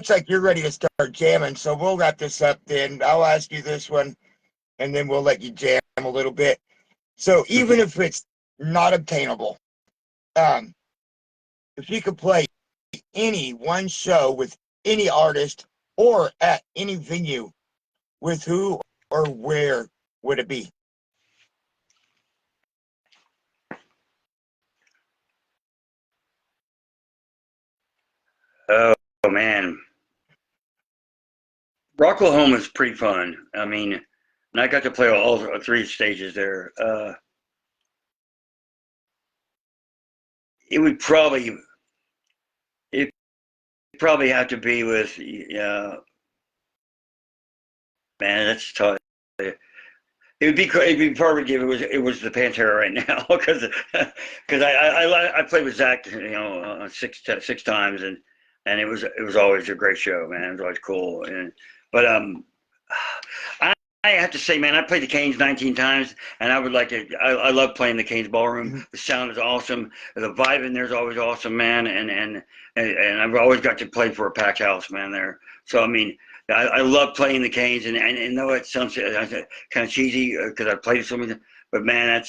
like you're ready to start jamming. So we'll wrap this up then. I'll ask you this one, and then we'll let you jam a little bit. So even if it's not obtainable, um, if you could play any one show with any artist or at any venue, with who or where would it be? Oh man, Rocklahoma is pretty fun. And I got to play all three stages there. It would probably have to be with, man, that's tough. It'd be perfect if it was the Pantera right now, because I played with Zach, six times, and it was always a great show, man. It was always cool. But I I have to say, man, I played the Canes 19 times, and I would like to. I love playing the Canes ballroom. Mm-hmm. The sound is awesome. The vibe in there is always awesome, man. And I've always got to play for a packed house, man. There. So I love playing the Canes, and though it sounds kind of cheesy because I played so many, but man,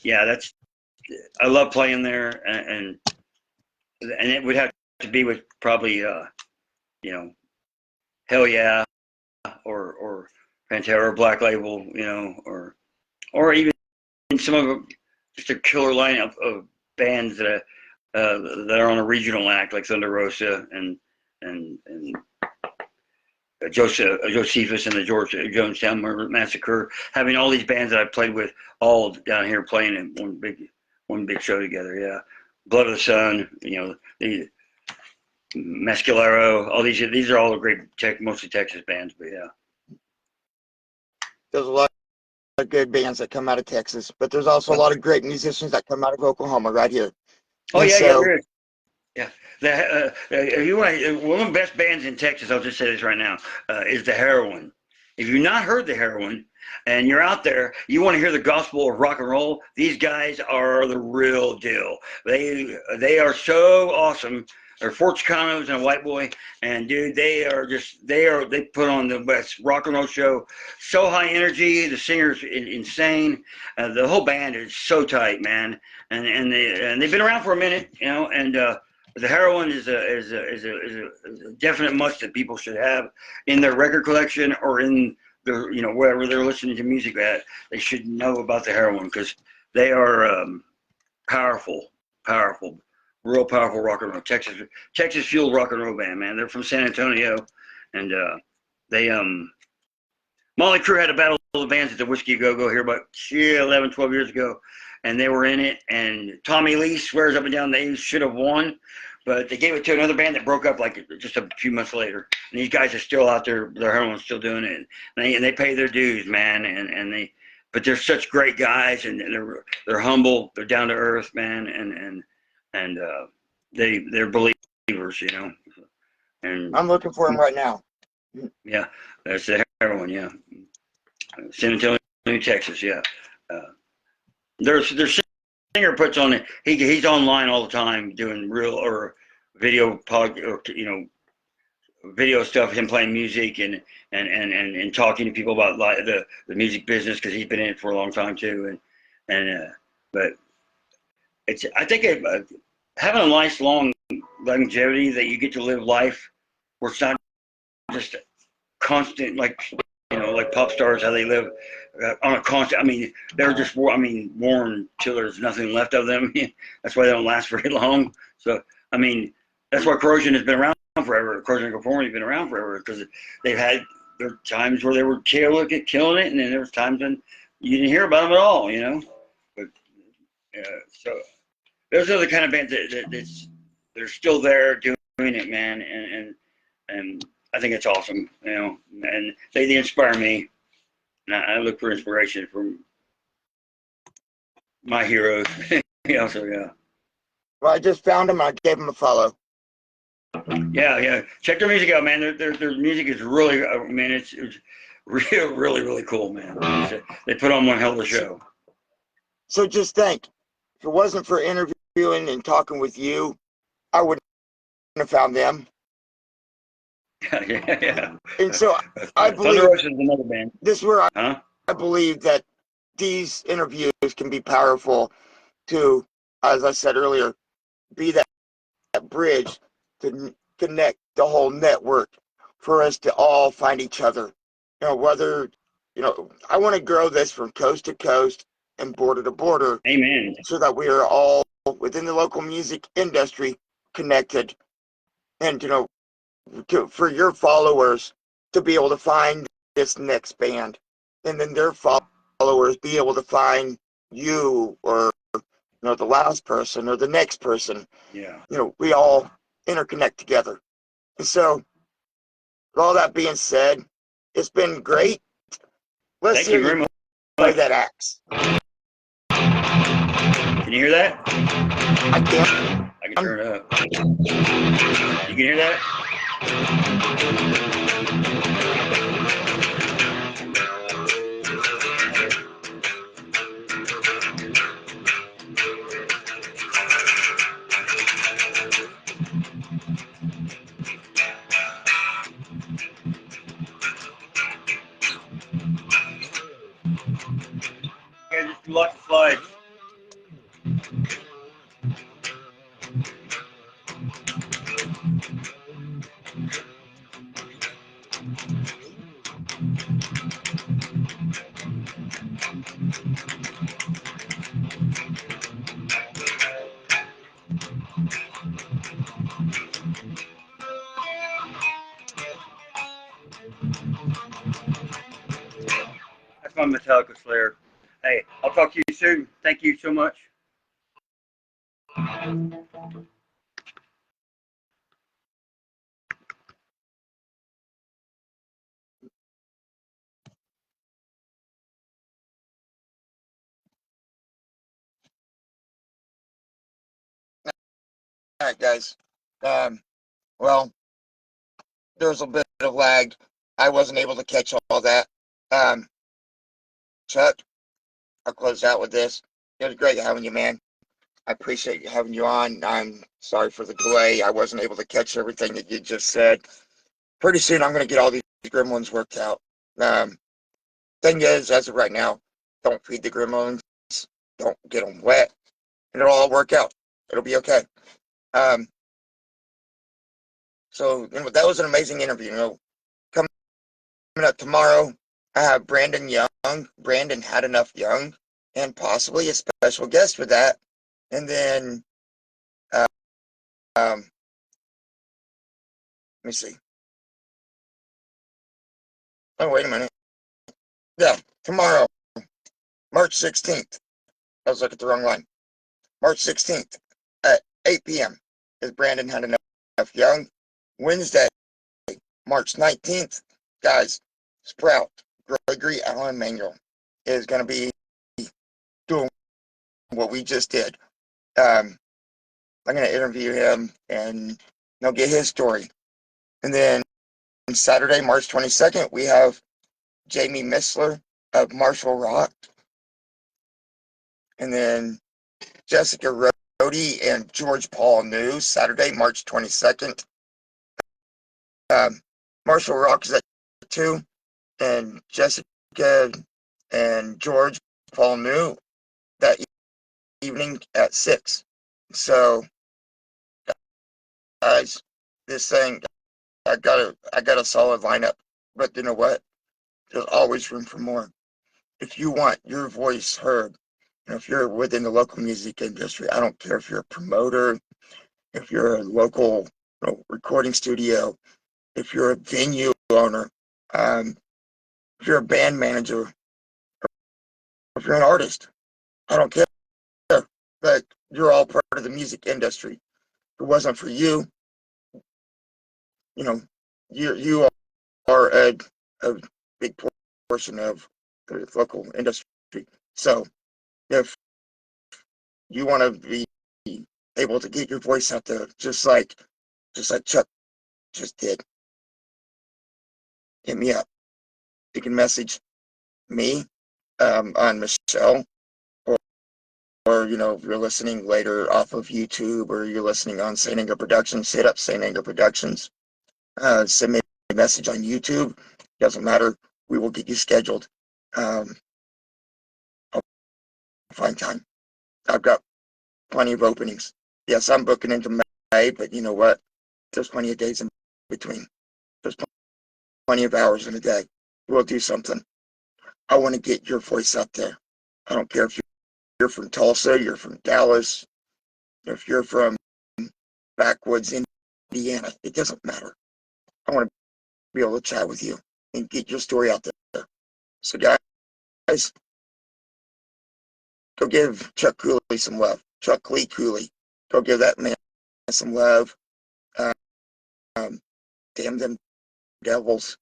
yeah, I love playing there, and it would have to be with probably you know, Hell Yeah, or Pantera, Black Label, or even some of them, just a killer lineup of bands that are on a regional act like Thunder Rosa and Josephus and the George Jonestown Murder Massacre, having all these bands that I played with all down here playing in one big show together. Yeah, Blood of the Sun, the Mescalero, all these are all great mostly Texas bands, but yeah. There's a lot of good bands that come out of Texas, but there's also a lot of great musicians that come out of Oklahoma right here. Oh, and yeah, so, yeah, there is. Yeah, one of the best bands in Texas, I'll just say this right now, is the Heroin. If you've not heard the Heroin and you're out there, you want to hear the gospel of rock and roll, these guys are the real deal. They are so awesome. They're four Chicanos and a white boy, and dude, they put on the best rock and roll show. So high energy, the singer's insane, the whole band is so tight, man, and they've been around for a minute, and the Heroin is a definite must that people should have in their record collection or in their, wherever they're listening to music at. They should know about the Heroin because they are powerful, real powerful rock and roll. Texas fueled rock and roll band, man. They're from San Antonio, and they Molly Crew had a battle of the bands at the Whiskey Go Go here about 11, 12 years ago, and they were in it. And Tommy Lee swears up and down they should have won, but they gave it to another band that broke up like just a few months later. And these guys are still out there; their Heroin's still doing it, and they pay their dues, man. But they're such great guys, and they're humble, they're down to earth, man, and they're believers, And I'm looking for him right now. yeah, that's the Heroin, yeah. San Antonio, Texas, yeah. Their singer puts on it. He's online all the time doing real or video video stuff. Him playing music and talking to people about the music business because he's been in it for a long time too. But I think having a nice long longevity that you get to live life where it's not just constant like pop stars, how they live on a constant. I mean, they're just worn till there's nothing left of them. That's why they don't last very long. So, I mean, that's why Corrosion has been around forever. Corrosion and Conformity has been around forever because they've had their times where they were killing it, and then there was times when you didn't hear about them at all, But so those are the kind of bands that they're still there doing it, man, and I think it's awesome, and they inspire me. And I look for inspiration from my heroes. So yeah. Well, I just found him. I gave him a follow. Yeah. Check their music out, man. Their music is really, it's really, really cool, man. They put on one hell of a show. So just think, if it wasn't for interviewing and talking with you, I wouldn't have found them. Yeah. And so I believe Thunder Ocean is another band. This is where I believe that these interviews can be powerful to, as I said earlier, be that bridge to connect the whole network for us to all find each other. Whether, I want to grow this from coast to coast and border to border. Amen. So that we are all within the local music industry connected. And, for your followers to be able to find this next band, and then their followers be able to find you or the last person or the next person. Yeah. We all interconnect together. And so, with all that being said, it's been great. Let's Thank you very much. Play that axe. Can you hear that? I can. I can turn it up. You can hear that? Yeah, just do lots of slides. fun Metallica Slayer. Hey, I'll talk to you soon. Thank you so much. All right, guys. Well, there's a bit of lag. I wasn't able to catch all that. Chuck, I'll close out with this. It was great having you, man. I appreciate you having you on. I'm sorry for the delay. I wasn't able to catch everything that you just said. Pretty soon, I'm going to get all these gremlins worked out. Thing is, as of right now, don't feed the gremlins. Don't get them wet. And it'll all work out. It'll be okay. So that was an amazing interview. Coming up tomorrow, I have Brandon Young. Brandon Had Enough Young, and possibly a special guest for that. And then, let me see. Oh, wait a minute. Yeah, tomorrow, March 16th. I was looking at the wrong line. March 16th at 8 p.m. is Brandon Had Enough Young. Wednesday, March 19th, guys, Sprout, Gregory Allen Manuel is going to be doing what we just did. I'm going to interview him and get his story. And then Saturday, March 22nd, we have Jamie Missler of Marshall Rock. And then Jessica Rhodey and George Paul New, Saturday, March 22nd. Marshall Rock is at 2, and Jessica and George Paul New that evening at 6. So, guys, this thing, I got a solid lineup. But you know what? There's always room for more. If you want your voice heard, if you're within the local music industry, I don't care if you're a promoter, if you're a local recording studio, if you're a venue owner, if you're a band manager, if you're an artist, I don't care. But you're all part of the music industry. If it wasn't for you, you are a big portion of the local industry. So if you want to be able to get your voice out there, just like Chuck just did, hit me up. You can message me on Michelle, or if you're listening later off of YouTube, or you're listening on St. Anger Productions, hit up St. Anger Productions. Send me a message on YouTube. Doesn't matter. We will get you scheduled. I'll find time. I've got plenty of openings. Yes, I'm booking into May, but you know what? There's plenty of days in between. There's plenty of hours in a day. We'll do something. I want to get your voice out there. I don't care if you're from Tulsa, you're from Dallas, if you're from backwoods Indiana. It doesn't matter. I want to be able to chat with you and get your story out there. So, guys, go give Chuck Cooley some love. Chuck Lee Cooley. Go give that man some love. Damn them devils.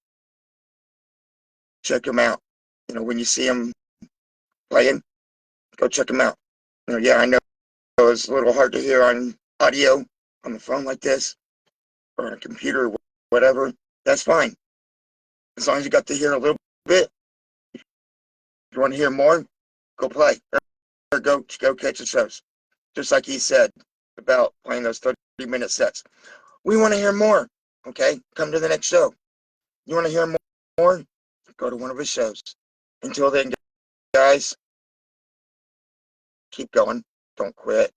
Check him out. When you see him playing, go check him out. Yeah, I know it's a little hard to hear on audio on the phone like this, or on a computer, or whatever. That's fine. As long as you got to hear a little bit. If you want to hear more, go play. Or go catch the shows. Just like he said about playing those 30-minute sets. We want to hear more. Okay? Come to the next show. You want to hear more? Go to one of his shows. Until then, guys, keep going. Don't quit.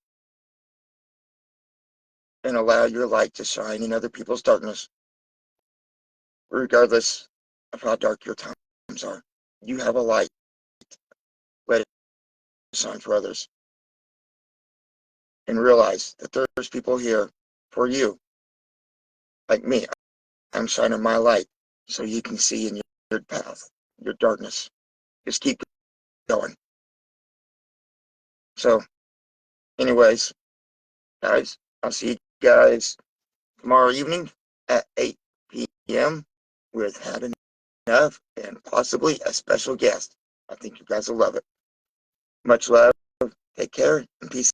And allow your light to shine in other people's darkness. Regardless of how dark your times are, you have a light. Let it shine for others. And realize that there's people here for you. Like me. I'm shining my light so you can see in your path, your darkness. just keep going. So, anyways, guys, I'll see you guys tomorrow evening at 8 p.m. with Had Enough and possibly a special guest. I think you guys will love it. Much love. Take care and peace